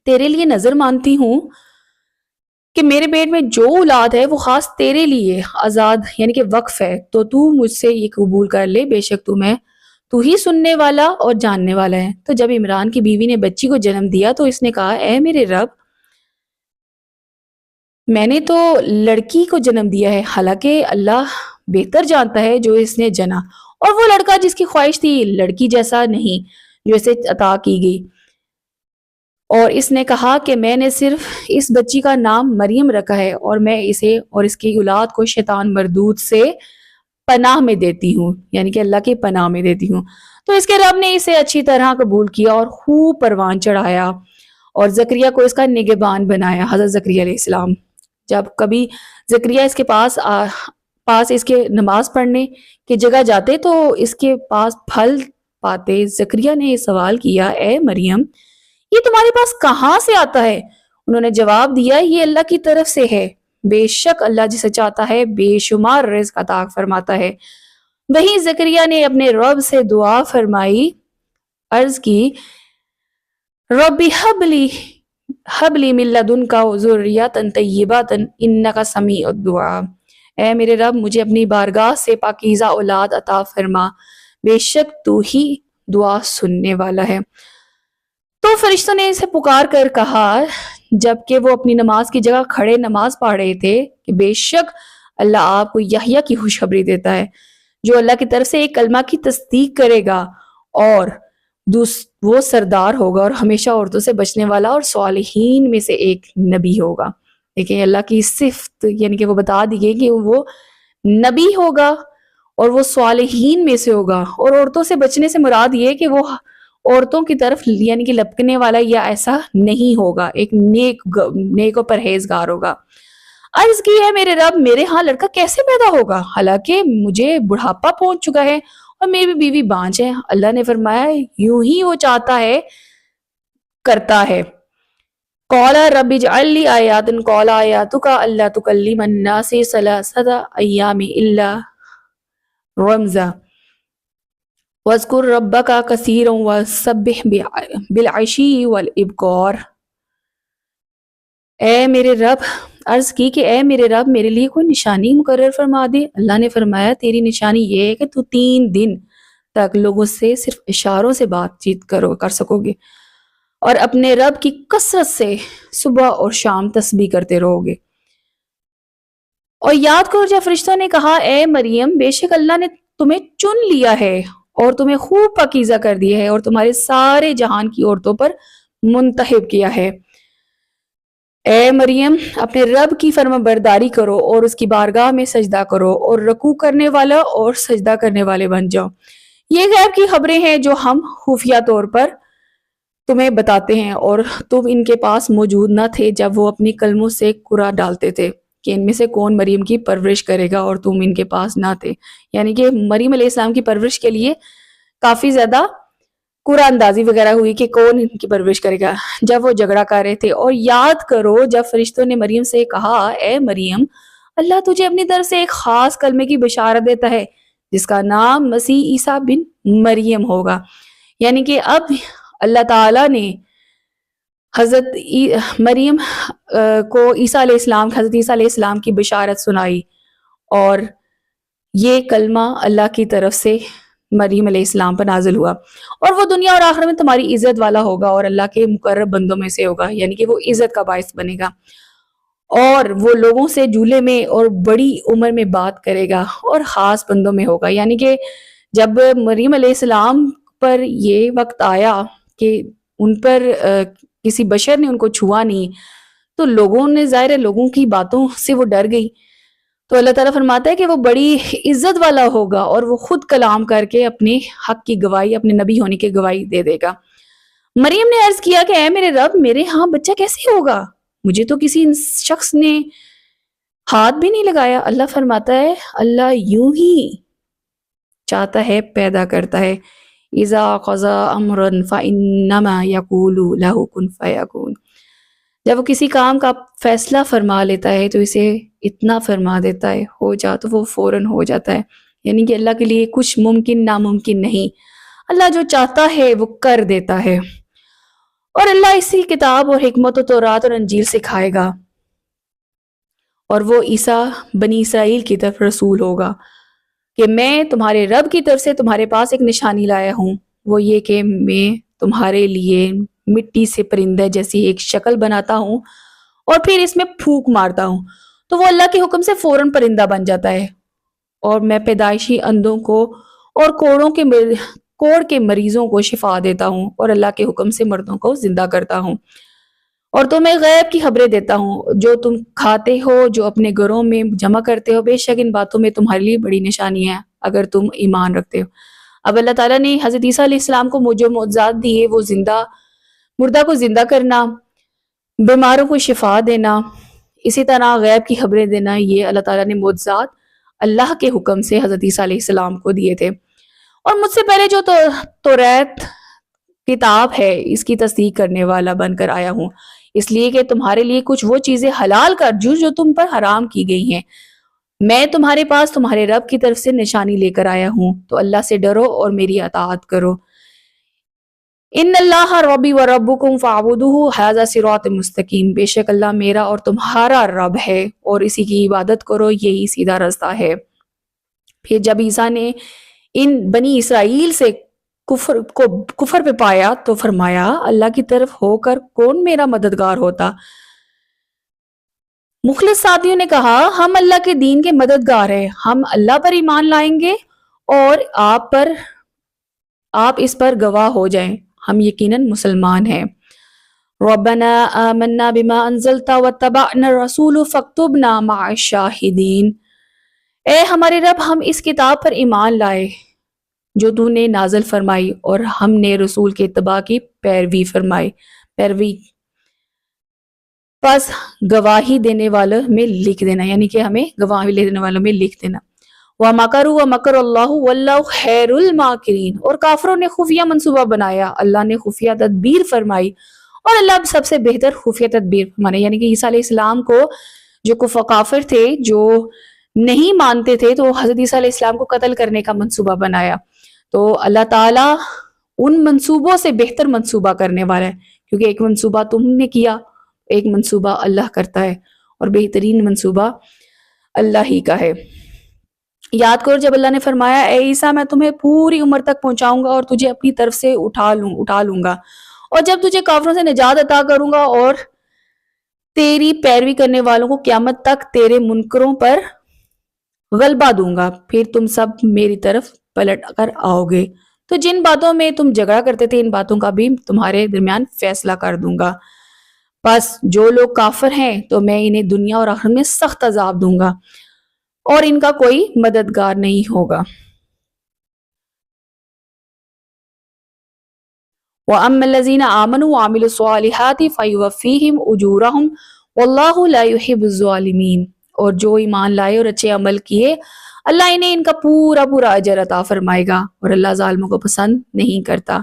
تیرے لیے نظر مانتی ہوں کہ میرے پیٹ میں جو اولاد ہے وہ خاص تیرے لیے آزاد یعنی کہ وقف ہے، تو مجھ سے یہ قبول کر لے، بے شک تو ہی سننے والا اور جاننے والا ہے۔ تو جب عمران کی بیوی نے بچی کو جنم دیا تو اس نے کہا اے میرے رب، میں نے تو لڑکی کو جنم دیا ہے، حالانکہ اللہ بہتر جانتا ہے جو اس نے جنا، اور وہ لڑکا جس کی خواہش تھی لڑکی جیسا نہیں جو اسے عطا کی گئی۔ اور اس نے کہا کہ میں نے صرف اس بچی کا نام مریم رکھا ہے اور میں اسے اور اس کی اولاد کو شیطان مردود سے پناہ میں دیتی ہوں، یعنی کہ اللہ کی پناہ میں دیتی ہوں۔ تو اس کے رب نے اسے اچھی طرح قبول کیا اور خوب پروان چڑھایا اور زکریا کو اس کا نگہبان بنایا۔ حضرت زکریا علیہ السلام جب کبھی زکریا اس کے پاس اس کے نماز پڑھنے کی جگہ جاتے تو اس کے پاس پھل پاتے، زکریا نے سوال کیا اے مریم، یہ تمہارے پاس کہاں سے آتا ہے؟ انہوں نے جواب دیا یہ اللہ کی طرف سے ہے، بے شک اللہ جسے چاہتا ہے بے شمار رزق عطا فرماتا ہے۔ وہیں زکریا نے اپنے رب سے دعا فرمائی، عرض کی ربی حب لی من لدنک ذریۃ طیبۃ انک سمیع الدعاء۔ اے میرے رب مجھے اپنی بارگاہ سے پاکیزہ اولاد عطا فرما، بے شک تو ہی دعا سننے والا ہے۔ تو فرشتوں نے اسے پکار کر کہا جبکہ وہ اپنی نماز کی جگہ کھڑے نماز پڑھ رہے تھے کہ بے شک اللہ آپ کو یحییٰ کی خوشخبری دیتا ہے جو اللہ کی طرف سے ایک کلمہ کی تصدیق کرے گا اور وہ سردار ہوگا اور ہمیشہ عورتوں سے بچنے والا اور صالحین میں سے ایک نبی ہوگا۔ لیکن اللہ کی صفت یعنی کہ وہ بتا دیے کہ وہ نبی ہوگا اور وہ صالحین میں سے ہوگا، اور عورتوں سے بچنے سے مراد یہ کہ وہ عورتوں کی طرف یعنی کہ لپکنے والا یا ایسا نہیں ہوگا، ایک نیک و پرہیزگار ہوگا۔ عرض کی ہے میرے رب میرے ہاں لڑکا کیسے پیدا ہوگا حالانکہ مجھے بڑھاپا پہنچ چکا ہے اور میری بیوی بانجھ ہے. اللہ نے فرمایا یوں ہی وہ چاہتا ہے کرتا ہے. قال رب اجعل لي آیات قال آیاتک الا تکلم الناس ثلاثة ایام الا رمزا واذکر ربک کثیرا وسبح بالعشی والابکار. اے میرے رب، عرض کی کہ اے میرے رب میرے لیے کوئی نشانی مقرر فرما دے. اللہ نے فرمایا تیری نشانی یہ ہے کہ تو 3 دن تک لوگوں سے صرف اشاروں سے بات چیت کر سکو گے اور اپنے رب کی کثرت سے صبح اور شام تسبیح کرتے رہو گے. اور یاد کرو جب فرشتوں نے کہا اے مریم بے شک اللہ نے تمہیں چن لیا ہے اور تمہیں خوب پاکیزہ کر دیا ہے اور تمہارے سارے جہان کی عورتوں پر منتخب کیا ہے. اے مریم اپنے رب کی فرما برداری کرو اور اس کی بارگاہ میں سجدہ کرو اور رکوع کرنے والا اور سجدہ کرنے والے بن جاؤ. یہ غیب کی خبریں ہیں جو ہم خفیہ طور پر تمہیں بتاتے ہیں اور تم ان کے پاس موجود نہ تھے جب وہ اپنی قلموں سے قرآن ڈالتے تھے کہ ان میں سے کون مریم کی پرورش کرے گا اور تم ان کے پاس نہ تھے. یعنی کہ مریم علیہ السلام کی پرورش کے لیے کافی زیادہ قرآن اندازی وغیرہ ہوئی کہ کون ان کی پرورش کرے گا جب وہ جھگڑا کر رہے تھے. اور یاد کرو جب فرشتوں نے مریم سے کہا اے مریم اللہ تجھے اپنی طرف سے ایک خاص کلمے کی بشارت دیتا ہے جس کا نام مسیح عیسیٰ بن مریم ہوگا. یعنی کہ اب اللہ تعالیٰ نے حضرت مریم کو عیسیٰ علیہ السلام حضرت عیسیٰ علیہ السلام کی بشارت سنائی اور یہ کلمہ اللہ کی طرف سے مریم علیہ السلام پر نازل ہوا اور وہ دنیا اور آخرت میں تمہاری عزت والا ہوگا اور اللہ کے مقرب بندوں میں سے ہوگا. یعنی کہ وہ عزت کا باعث بنے گا اور وہ لوگوں سے جھولے میں اور بڑی عمر میں بات کرے گا اور خاص بندوں میں ہوگا. یعنی کہ جب مریم علیہ السلام پر یہ وقت آیا کہ ان پر کسی بشر نے ان کو چھوا نہیں تو لوگوں نے ظاہر ہے لوگوں کی باتوں سے وہ ڈر گئی. تو اللہ تعالیٰ فرماتا ہے کہ وہ بڑی عزت والا ہوگا اور وہ خود کلام کر کے اپنے حق کی گواہی اپنے نبی ہونے کی گواہی دے دے گا. مریم نے عرض کیا کہ اے میرے رب میرے ہاں بچہ کیسے ہوگا مجھے تو کسی شخص نے ہاتھ بھی نہیں لگایا. اللہ فرماتا ہے اللہ یوں ہی چاہتا ہے پیدا کرتا ہے. اذا قضى امرا فانما يقول له كن فيكون. جب وہ کسی کام کا فیصلہ فرما لیتا ہے تو اسے اتنا فرما دیتا ہے ہو جا تو وہ فوراً ہو جاتا ہے. یعنی کہ اللہ کے لیے کچھ ممکن ناممکن نہیں. اللہ جو چاہتا ہے وہ کر دیتا ہے. اور اللہ اسی کتاب اور حکمت و تورات اور انجیل سکھائے گا اور وہ عیسیٰ بنی اسرائیل کی طرف رسول ہوگا کہ میں تمہارے رب کی طرف سے تمہارے پاس ایک نشانی لایا ہوں. وہ یہ کہ میں تمہارے لیے مٹی سے پرندہ جیسی ایک شکل بناتا ہوں اور پھر اس میں پھونک مارتا ہوں تو وہ اللہ کے حکم سے فوراً پرندہ بن جاتا ہے. اور میں پیدائشی اندھوں کو اور کوڑ کے مریضوں کو شفا دیتا ہوں اور اللہ کے حکم سے مردوں کو زندہ کرتا ہوں. اور تمہیں غیب کی خبریں دیتا ہوں جو تم کھاتے ہو جو اپنے گھروں میں جمع کرتے ہو. بے شک ان باتوں میں تمہارے لیے بڑی نشانی ہے اگر تم ایمان رکھتے ہو. اب اللہ تعالیٰ نے حضرت عیسیٰ علیہ السلام کو جو معجزات دیے وہ مردہ کو زندہ کرنا، بیماروں کو شفا دینا، اسی طرح غیب کی خبریں دینا، یہ اللہ تعالیٰ نے معجزات اللہ کے حکم سے حضرت عیسیٰ علیہ السلام کو دیے تھے. اور مجھ سے پہلے جو توریت کتاب ہے اس کی تصدیق کرنے والا بن کر آیا ہوں اس لیے کہ تمہارے لیے کچھ وہ چیزیں حلال کر جو تم پر حرام کی گئی ہیں. میں تمہارے پاس تمہارے رب کی طرف سے نشانی لے کر آیا ہوں تو اللہ سے ڈرو اور میری اطاعت کرو. ان اللہ ربی و ربکم فاعبدوہ ھذا صراط مستقیم. بے شک اللہ میرا اور تمہارا رب ہے اور اسی کی عبادت کرو یہی سیدھا راستہ ہے. پھر جب عیسیٰ نے ان بنی اسرائیل سے کفر پہ پایا تو فرمایا اللہ کی طرف ہو کر کون میرا مددگار ہوتا. مخلص ساتھیوں نے کہا ہم اللہ کے دین کے مددگار ہیں، ہم اللہ پر ایمان لائیں گے اور آپ اس پر گواہ ہو جائیں، ہم یقیناً مسلمان ہیں. ربنا آمنا بما انزلت واتبعنا الرسول فاکتبنا مع الشاہدین. اے ہمارے رب ہم اس کتاب پر ایمان لائے جو تو نے نازل فرمائی اور ہم نے رسول کے اتباع کی پیروی فرمائی. بس گواہی دینے والوں میں لکھ دینا، یعنی کہ ہمیں گواہی دینے والوں میں لکھ دینا۔ وَمَكَرُوا وَمَكَرَ اللَّهُ وَاللَّهُ خَيْرُ الْمَاكِرِينَ، اور کافروں نے خفیہ منصوبہ بنایا، اللہ نے خفیہ تدبیر فرمائی، اور اللہ سب سے بہتر خفیہ تدبیر فرمانے، یعنی کہ عیسیٰ علیہ السلام کو جو کافر تھے، جو نہیں مانتے تھے، تو حضرت عیسیٰ علیہ السلام کو قتل کرنے کا منصوبہ بنایا۔ تو اللہ تعالیٰ ان منصوبوں سے بہتر منصوبہ کرنے والا ہے، کیونکہ ایک منصوبہ تم نے کیا، ایک منصوبہ اللہ کرتا ہے، اور بہترین منصوبہ اللہ ہی کا ہے۔ یاد کرو جب اللہ نے فرمایا اے عیسیٰ میں تمہیں پوری عمر تک پہنچاؤں گا اور تجھے اپنی طرف سے اٹھا لوں گا، اور جب تجھے کافروں سے نجات عطا کروں گا اور تیری پیروی کرنے والوں کو قیامت تک تیرے منکروں پر غلبہ دوں گا، پھر تم سب میری طرف پلٹ کر آؤ گے، تو جن باتوں میں تم جھگڑا کرتے تھے ان باتوں کا بھی تمہارے درمیان فیصلہ کر دوں گا۔ بس جو لوگ کافر ہیں تو میں انہیں دنیا اور آخرت میں سخت عذاب دوں گا، اور ان کا کوئی مددگار نہیں ہوگا۔ وَأَمَّا الَّذِينَ آمَنُوا وَعَمِلُوا الصَّالِحَاتِ فَيُوَفِّيهِمْ أُجُورَهُمْ وَاللَّهُ لَا يُحِبُّ الظَّالِمِينَ، اور جو ایمان لائے اور اچھے عمل کیے اللہ انہیں ان کا پورا اجر عطا فرمائے گا، اور اللہ ظالموں کو پسند نہیں کرتا۔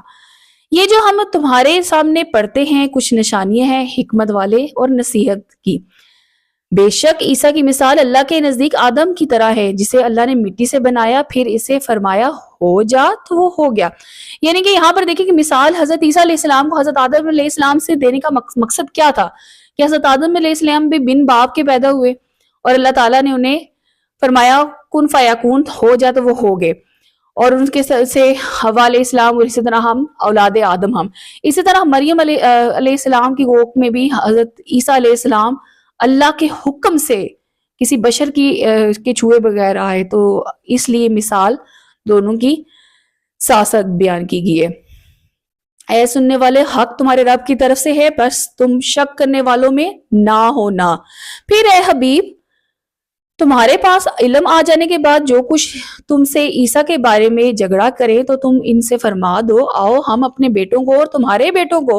یہ جو ہم تمہارے سامنے پڑھتے ہیں کچھ نشانیاں ہیں حکمت والے اور نصیحت کی۔ بے شک عیسیٰ کی مثال اللہ کے نزدیک آدم کی طرح ہے، جسے اللہ نے مٹی سے بنایا، پھر اسے فرمایا ہو جا تو وہ ہو گیا۔ یعنی کہ یہاں پر دیکھیں کہ مثال حضرت عیسیٰ علیہ السلام کو حضرت آدم علیہ السلام سے دینے کا مقصد کیا تھا، کہ حضرت آدم علیہ السلام بھی بن باپ کے پیدا ہوئے، اور اللہ تعالیٰ نے انہیں فرمایا کن فیکون، ہو جا تو وہ ہو گئے، اور ان کے سے حوا علیہ السلام، اور اسی طرح ہم اولاد آدم ہم، اسی طرح مریم علیہ السلام کی کوکھ میں بھی حضرت عیسیٰ علیہ السلام اللہ کے حکم سے کسی بشر کے چھوئے بغیر آئے، تو اس لیے مثال دونوں کی ساتھ بیان کی گئی ہے۔ اے سننے والے، حق تمہارے رب کی طرف سے ہے، بس تم شک کرنے والوں میں نہ ہونا۔ پھر اے حبیب، تمہارے پاس علم آ جانے کے بعد جو کچھ تم سے عیسیٰ کے بارے میں جھگڑا کرے تو تم ان سے فرما دو آؤ ہم اپنے بیٹوں کو اور تمہارے بیٹوں کو،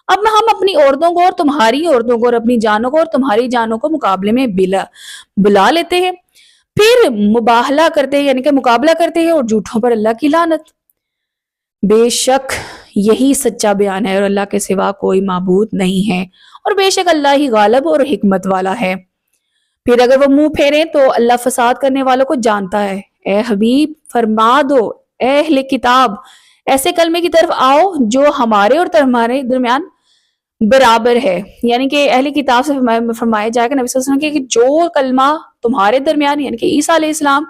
اب ہم اپنی عورتوں کو اور تمہاری عورتوں کو، اور اپنی جانوں کو اور تمہاری جانوں کو مقابلے میں بلا لیتے ہیں، پھر مباہلہ کرتے ہیں، یعنی کہ مقابلہ کرتے ہیں، اور جھوٹوں پر اللہ کی لعنت۔ بے شک یہی سچا بیان ہے، اور اللہ کے سوا کوئی معبود نہیں ہے، اور بے شک اللہ ہی غالب اور حکمت والا ہے۔ پھر اگر وہ منہ پھیریں تو اللہ فساد کرنے والوں کو جانتا ہے۔ اے حبیب فرما دو اے اہل کتاب، ایسے کلمے کی طرف آؤ جو ہمارے اور تمہارے درمیان برابر ہے، یعنی کہ اہل کتاب سے فرمایا جائے گا نبی صلی اللہ علیہ وسلم کہ جو کلمہ تمہارے درمیان، یعنی کہ عیسیٰ علیہ السلام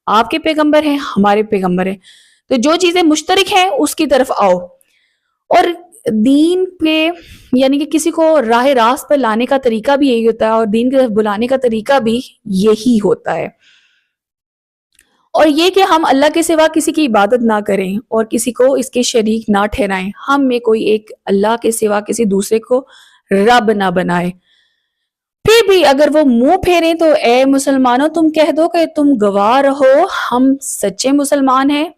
آپ کے پیغمبر ہیں، ہمارے پیغمبر ہیں، تو جو چیزیں مشترک ہیں اس کی طرف آؤ، اور دین پہ یعنی کہ کسی کو راہ راست پر لانے کا طریقہ بھی یہی ہوتا ہے، اور دین کی طرف بلانے کا طریقہ بھی یہی ہوتا ہے، اور یہ کہ ہم اللہ کے سوا کسی کی عبادت نہ کریں اور کسی کو اس کے شریک نہ ٹھہرائیں، ہم میں کوئی ایک اللہ کے سوا کسی دوسرے کو رب نہ بنائے۔ پھر بھی اگر وہ منہ پھیریں تو اے مسلمانوں تم کہہ دو کہ تم گواہ رہو ہم سچے مسلمان ہیں۔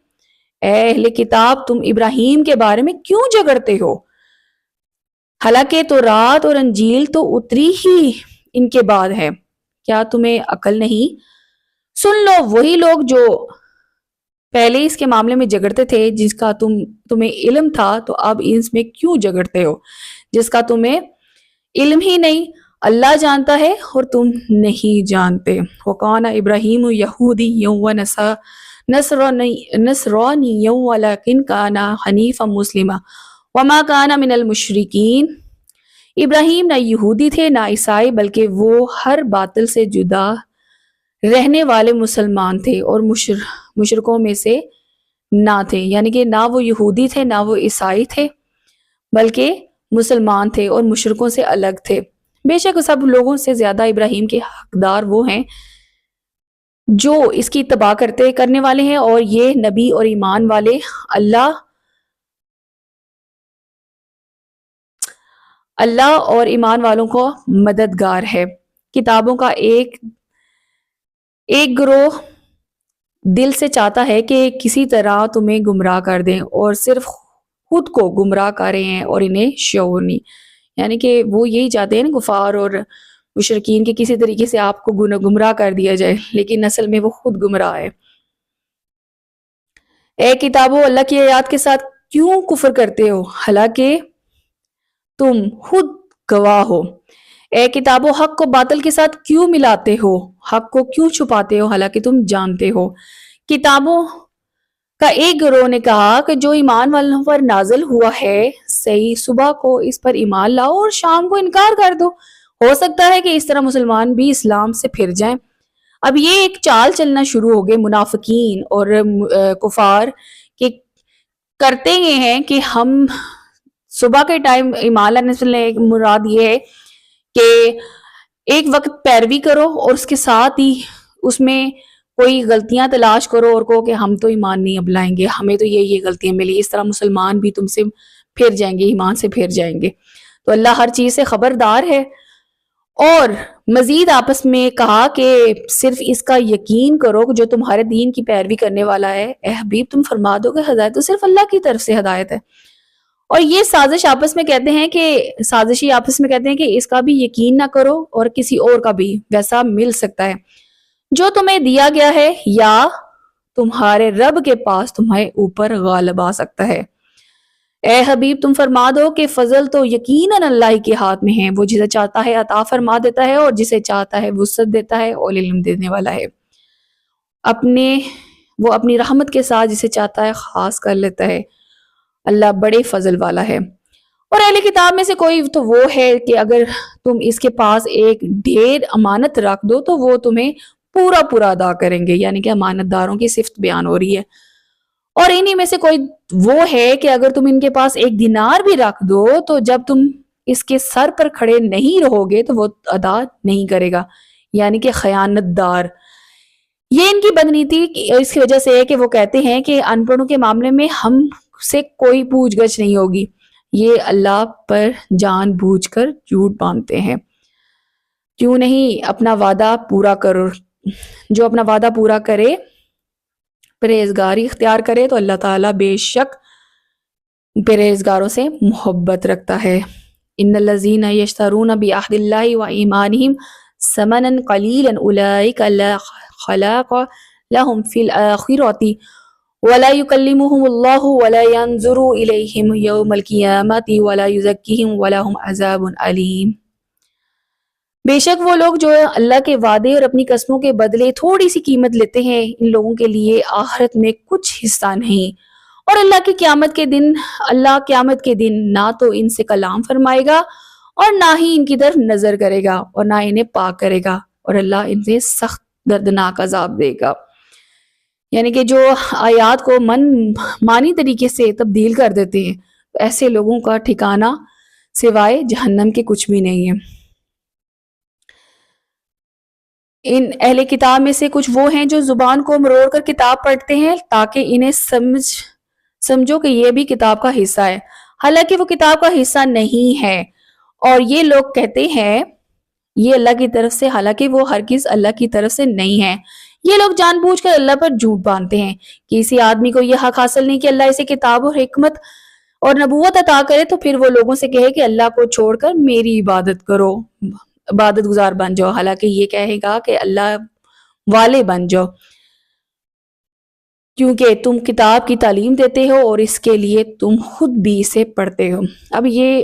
اے اہل کتاب تم ابراہیم کے بارے میں کیوں جھگڑتے ہو؟ حالانکہ تورات اور انجیل تو اتری ہی ان کے بعد ہے، کیا تمہیں عقل نہیں؟ سن لو وہی لوگ جو پہلے اس کے معاملے میں جھگڑتے تھے، جس کا تمہیں علم تھا، تو اب اس میں کیوں جھگڑتے ہو جس کا تمہیں علم ہی نہیں؟ اللہ جانتا ہے اور تم نہیں جانتے۔ وَقَانَ إِبْرَاهِيمُ يَهُودِيًّا وَنَصْرَانِيًّا وَلَٰكِن كَانَ حَنِيفًا مُسْلِمًا وَمَا كَانَ مِنَ الْمُشْرِكِينَ۔ ابراہیم نہ یہودی تھے نہ عیسائی، بلکہ وہ ہر باطل سے جدا رہنے والے مسلمان تھے اور مشرکوں میں سے نہ تھے، یعنی کہ نہ وہ یہودی تھے نہ وہ عیسائی تھے، بلکہ مسلمان تھے اور مشرکوں سے الگ تھے۔ بے شک سب لوگوں سے زیادہ ابراہیم کے حقدار وہ ہیں جو اس کی اتباع کرنے والے ہیں، اور یہ نبی اور ایمان والے اللہ اور ایمان والوں کو مددگار ہے۔ کتابوں کا ایک گروہ دل سے چاہتا ہے کہ کسی طرح تمہیں گمراہ کر دیں، اور صرف خود کو گمراہ کر رہے ہیں اور انہیں شعور نہیں، یعنی کہ وہ یہی چاہتے ہیں نا کفار اور مشرکین کے کسی طریقے سے آپ کو گمراہ کر دیا جائے، لیکن اصل میں وہ خود گمراہ ہے۔ اے کتابو، اللہ کی آیات کے ساتھ کیوں کفر کرتے ہو حالانکہ تم خود گواہ ہو؟ اے کتابو، حق کو باطل کے ساتھ کیوں ملاتے ہو؟ حق کو کیوں چھپاتے ہو حالانکہ تم جانتے ہو؟ کتابوں کا ایک گروہ نے کہا کہ جو ایمان والوں پر نازل ہوا ہے صحیح صبح کو اس پر ایمان لاؤ اور شام کو انکار کر دو، ہو سکتا ہے کہ اس طرح مسلمان بھی اسلام سے پھر جائیں۔ اب یہ ایک چال چلنا شروع ہو گئے منافقین اور کفار کہ کرتے یہ ہیں کہ ہم صبح کے ٹائم ایمان لانے سے مراد یہ ہے کہ ایک وقت پیروی کرو اور اس کے ساتھ ہی اس میں کوئی غلطیاں تلاش کرو اور کہو کہ ہم تو ایمان نہیں اب لائیں گے، ہمیں تو یہ غلطیاں ملی، اس طرح مسلمان بھی تم سے پھر جائیں گے، ایمان سے پھر جائیں گے۔ تو اللہ ہر چیز سے خبردار ہے۔ اور مزید آپس میں کہا کہ صرف اس کا یقین کرو کہ جو تمہارے دین کی پیروی کرنے والا ہے، اے حبیب تم فرما دو کہ ہدایت تو صرف اللہ کی طرف سے ہدایت ہے۔ اور یہ سازشی آپس میں کہتے ہیں کہ اس کا بھی یقین نہ کرو اور کسی اور کا بھی ویسا مل سکتا ہے جو تمہیں دیا گیا ہے یا تمہارے رب کے پاس تمہیں اوپر غالب آ سکتا ہے۔ اے حبیب تم فرما دو کہ فضل تو یقیناً اللہ کے ہاتھ میں ہے، وہ جسے چاہتا ہے عطا فرما دیتا ہے اور جسے چاہتا ہے وسعت دیتا ہے اور علم دینے والا ہے۔ وہ اپنی رحمت کے ساتھ جسے چاہتا ہے خاص کر لیتا ہے، اللہ بڑے فضل والا ہے۔ اور اہل کتاب میں سے کوئی تو وہ ہے کہ اگر تم اس کے پاس ایک ڈھیر امانت رکھ دو تو وہ تمہیں پورا ادا کریں گے، یعنی کہ امانت داروں کی صفت بیان ہو رہی ہے۔ اور انہی میں سے کوئی وہ ہے کہ اگر تم ان کے پاس ایک دینار بھی رکھ دو تو جب تم اس کے سر پر کھڑے نہیں رہو گے تو وہ ادا نہیں کرے گا، یعنی کہ خیانت دار۔ یہ ان کی بدنیتی اس کی وجہ سے ہے کہ وہ کہتے ہیں کہ ان پڑھوں کے معاملے میں ہم سے کوئی پوچھ گچھ نہیں ہوگی، یہ اللہ پر جان بوجھ کر جھوٹ باندھتے ہیں۔ کیوں نہیں اپنا وعدہ پورا کرو، جو اپنا وعدہ پورا کرے پرہیزگاری اختیار کرے تو اللہ تعالیٰ بے شک پرہیزگاروں سے محبت رکھتا ہے۔ ان الذین یشترون بعہد اللہ وایمانہم ثمنا قلیلا اولئک لا خلاق لهم فی الآخرۃ ولا یکلمہم اللہ ولا ینظر الیہم یوم القیامۃ ولا یزکیہم ولہم عذاب علیم۔ بے شک وہ لوگ جو اللہ کے وعدے اور اپنی قسموں کے بدلے تھوڑی سی قیمت لیتے ہیں، ان لوگوں کے لیے آخرت میں کچھ حصہ نہیں، اور اللہ قیامت کے دن نہ تو ان سے کلام فرمائے گا اور نہ ہی ان کی طرف نظر کرے گا اور نہ انہیں پاک کرے گا، اور اللہ ان سے سخت دردناک عذاب دے گا۔ یعنی کہ جو آیات کو مانی طریقے سے تبدیل کر دیتے ہیں، ایسے لوگوں کا ٹھکانہ سوائے جہنم کے کچھ بھی نہیں ہے۔ ان اہل کتاب میں سے کچھ وہ ہیں جو زبان کو مروڑ کر کتاب پڑھتے ہیں تاکہ انہیں سمجھو کہ یہ بھی کتاب کا حصہ ہے، حالانکہ وہ کتاب کا حصہ نہیں ہے، اور یہ لوگ کہتے ہیں یہ اللہ کی طرف سے، حالانکہ وہ ہرگز اللہ کی طرف سے نہیں ہے۔ یہ لوگ جان بوجھ کر اللہ پر جھوٹ باندھتے ہیں۔ کسی آدمی کو یہ حق حاصل نہیں کہ اللہ اسے کتاب اور حکمت اور نبوت عطا کرے تو پھر وہ لوگوں سے کہے کہ اللہ کو چھوڑ کر میری عبادت کرو، عبادت گزار بن جاؤ، حالانکہ یہ کہے گا کہ اللہ والے بن جاؤ، کیونکہ تم کتاب کی تعلیم دیتے ہو اور اس کے لیے تم خود بھی اسے پڑھتے ہو۔ اب یہ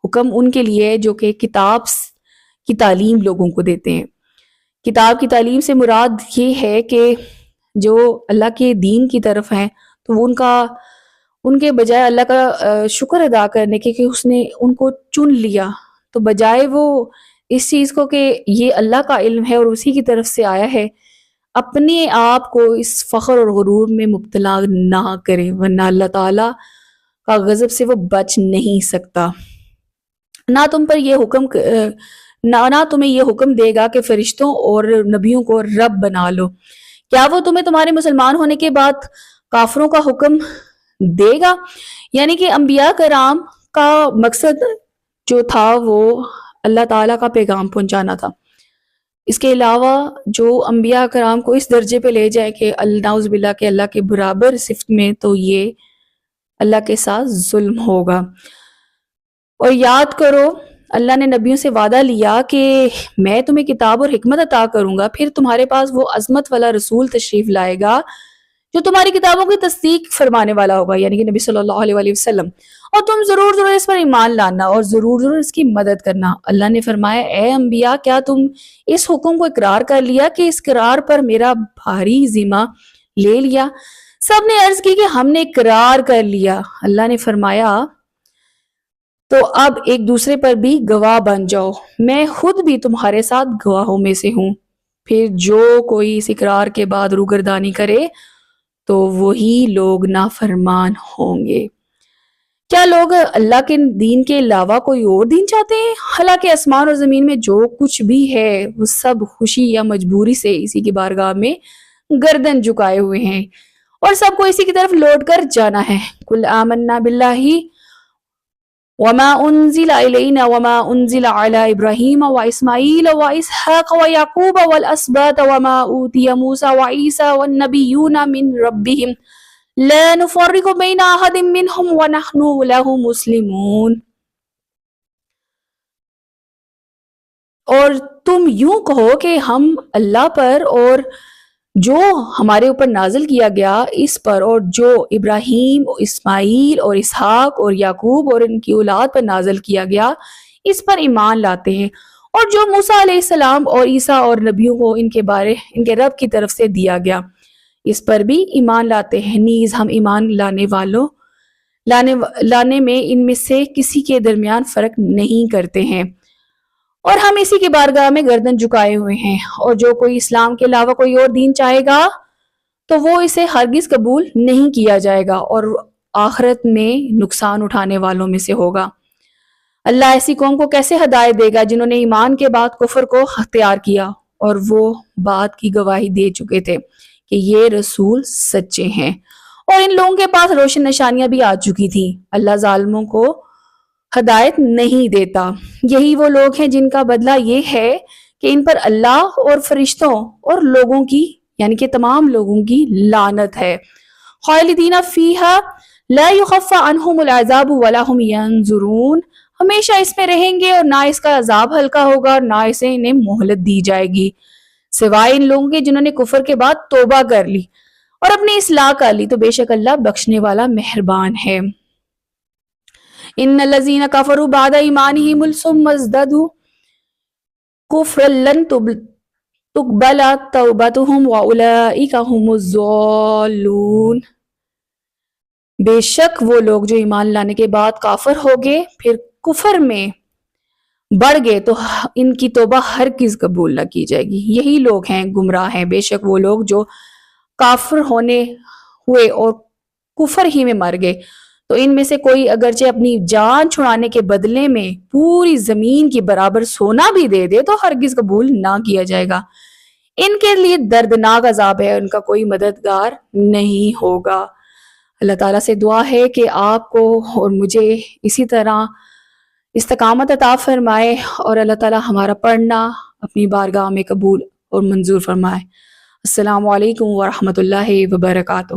حکم ان کے لیے ہے جو کہ کتاب کی تعلیم لوگوں کو دیتے ہیں۔ کتاب کی تعلیم سے مراد یہ ہے کہ جو اللہ کے دین کی طرف ہیں تو وہ ان کے بجائے اللہ کا شکر ادا کرنے کے کہ اس نے ان کو چن لیا، تو بجائے وہ اس چیز کو کہ یہ اللہ کا علم ہے اور اسی کی طرف سے آیا ہے، اپنے آپ کو اس فخر اور غرور میں مبتلا نہ کریں، ورنہ اللہ تعالیٰ کا غضب سے وہ بچ نہیں سکتا۔ نہ تمہیں یہ حکم دے گا کہ فرشتوں اور نبیوں کو رب بنا لو، کیا وہ تمہیں تمہارے مسلمان ہونے کے بعد کافروں کا حکم دے گا؟ یعنی کہ انبیاء کرام کا مقصد جو تھا وہ اللہ تعالیٰ کا پیغام پہنچانا تھا۔ اس کے علاوہ جو انبیاء کرام کو اس درجے پہ لے جائے کہ نعوذ باللہ کہ اللہ کے برابر صفت میں، تو یہ اللہ کے ساتھ ظلم ہوگا۔ اور یاد کرو اللہ نے نبیوں سے وعدہ لیا کہ میں تمہیں کتاب اور حکمت عطا کروں گا، پھر تمہارے پاس وہ عظمت والا رسول تشریف لائے گا جو تمہاری کتابوں کی تصدیق فرمانے والا ہوگا، یعنی کہ نبی صلی اللہ علیہ وآلہ وسلم، اور تم ضرور ضرور اس پر ایمان لانا اور ضرور ضرور اس کی مدد کرنا۔ اللہ نے فرمایا، اے انبیاء، کیا تم اس حکم کو اقرار کر لیا کہ اس قرار پر میرا بھاری ذمہ لے لیا؟ سب نے عرض کی کہ ہم نے اقرار کر لیا۔ اللہ نے فرمایا، تو اب ایک دوسرے پر بھی گواہ بن جاؤ، میں خود بھی تمہارے ساتھ گواہوں میں سے ہوں۔ پھر جو کوئی اس اقرار کے بعد روگردانی کرے تو وہی لوگ نافرمان ہوں گے۔ کیا لوگ اللہ کے دین کے علاوہ کوئی اور دین چاہتے ہیں؟ حالانکہ آسمان اور زمین میں جو کچھ بھی ہے وہ سب خوشی یا مجبوری سے اسی کی بارگاہ میں گردن جھکائے ہوئے ہیں اور سب کو اسی کی طرف لوٹ کر جانا ہے۔ قل آمنا باللہ وما انزل الینا وما انزل علی ابراہیم واسماعیل واسحاق ویعقوب والاسباط وما اوتی موسیٰ وعیسیٰ والنبیون من ربہم لا نفرق بین احد منہم ونحن لہ مسلمون۔ اور تم یوں کہو کہ ہم اللہ پر اور جو ہمارے اوپر نازل کیا گیا اس پر اور جو ابراہیم اسماعیل اور اسحاق اور یعقوب اور ان کی اولاد پر نازل کیا گیا اس پر ایمان لاتے ہیں، اور جو موسیٰ علیہ السلام اور عیسیٰ اور نبیوں کو ان کے رب کی طرف سے دیا گیا اس پر بھی ایمان لاتے ہیں۔ نیز ہم ایمان لانے میں ان میں سے کسی کے درمیان فرق نہیں کرتے ہیں اور ہم اسی کی بارگاہ میں گردن جھکائے ہوئے ہیں، اور جو کوئی اسلام کے علاوہ کوئی اور دین چاہے گا تو وہ اسے ہرگز قبول نہیں کیا جائے گا اور آخرت میں نقصان اٹھانے والوں میں سے ہوگا۔ اللہ ایسی قوم کو کیسے ہدایت دے گا جنہوں نے ایمان کے بعد کفر کو اختیار کیا اور وہ بات کی گواہی دے چکے تھے کہ یہ رسول سچے ہیں، اور ان لوگوں کے پاس روشن نشانیاں بھی آ چکی تھیں۔ اللہ ظالموں کو ہدایت نہیں دیتا۔ یہی وہ لوگ ہیں جن کا بدلہ یہ ہے کہ ان پر اللہ اور فرشتوں اور لوگوں کی یعنی کہ تمام لوگوں کی لعنت ہے۔ خالدین فیہا لا یخفف عنہم العذاب ولا هم ینظرون، ہمیشہ اس میں رہیں گے اور نہ اس کا عذاب ہلکا ہوگا اور نہ اسے انہیں مہلت دی جائے گی، سوائے ان لوگوں کے جنہوں نے کفر کے بعد توبہ کر لی اور اپنی اصلاح کر لی، تو بے شک اللہ بخشنے والا مہربان ہے۔ ان الذین کفروا بعد ایمانہم ثم ازدادوا کفرا لن تقبل توبتہم واولئک ھم الضالون۔ بے شک وہ لوگ جو ایمان لانے کے بعد کافر ہو گئے پھر کفر میں بڑھ گئے تو ان کی توبہ ہرگز قبول نہ کی جائے گی، یہی لوگ ہیں گمراہ ہیں۔ بے شک وہ لوگ جو کافر ہوئے اور کفر ہی میں مر گئے تو ان میں سے کوئی اگرچہ اپنی جان چھڑانے کے بدلے میں پوری زمین کی برابر سونا بھی دے دے تو ہرگز قبول نہ کیا جائے گا، ان کے لیے دردناک عذاب ہے، ان کا کوئی مددگار نہیں ہوگا۔ اللہ تعالیٰ سے دعا ہے کہ آپ کو اور مجھے اسی طرح استقامت عطا فرمائے اور اللہ تعالیٰ ہمارا پڑھنا اپنی بارگاہ میں قبول اور منظور فرمائے۔ السلام علیکم ورحمۃ اللہ وبرکاتہ۔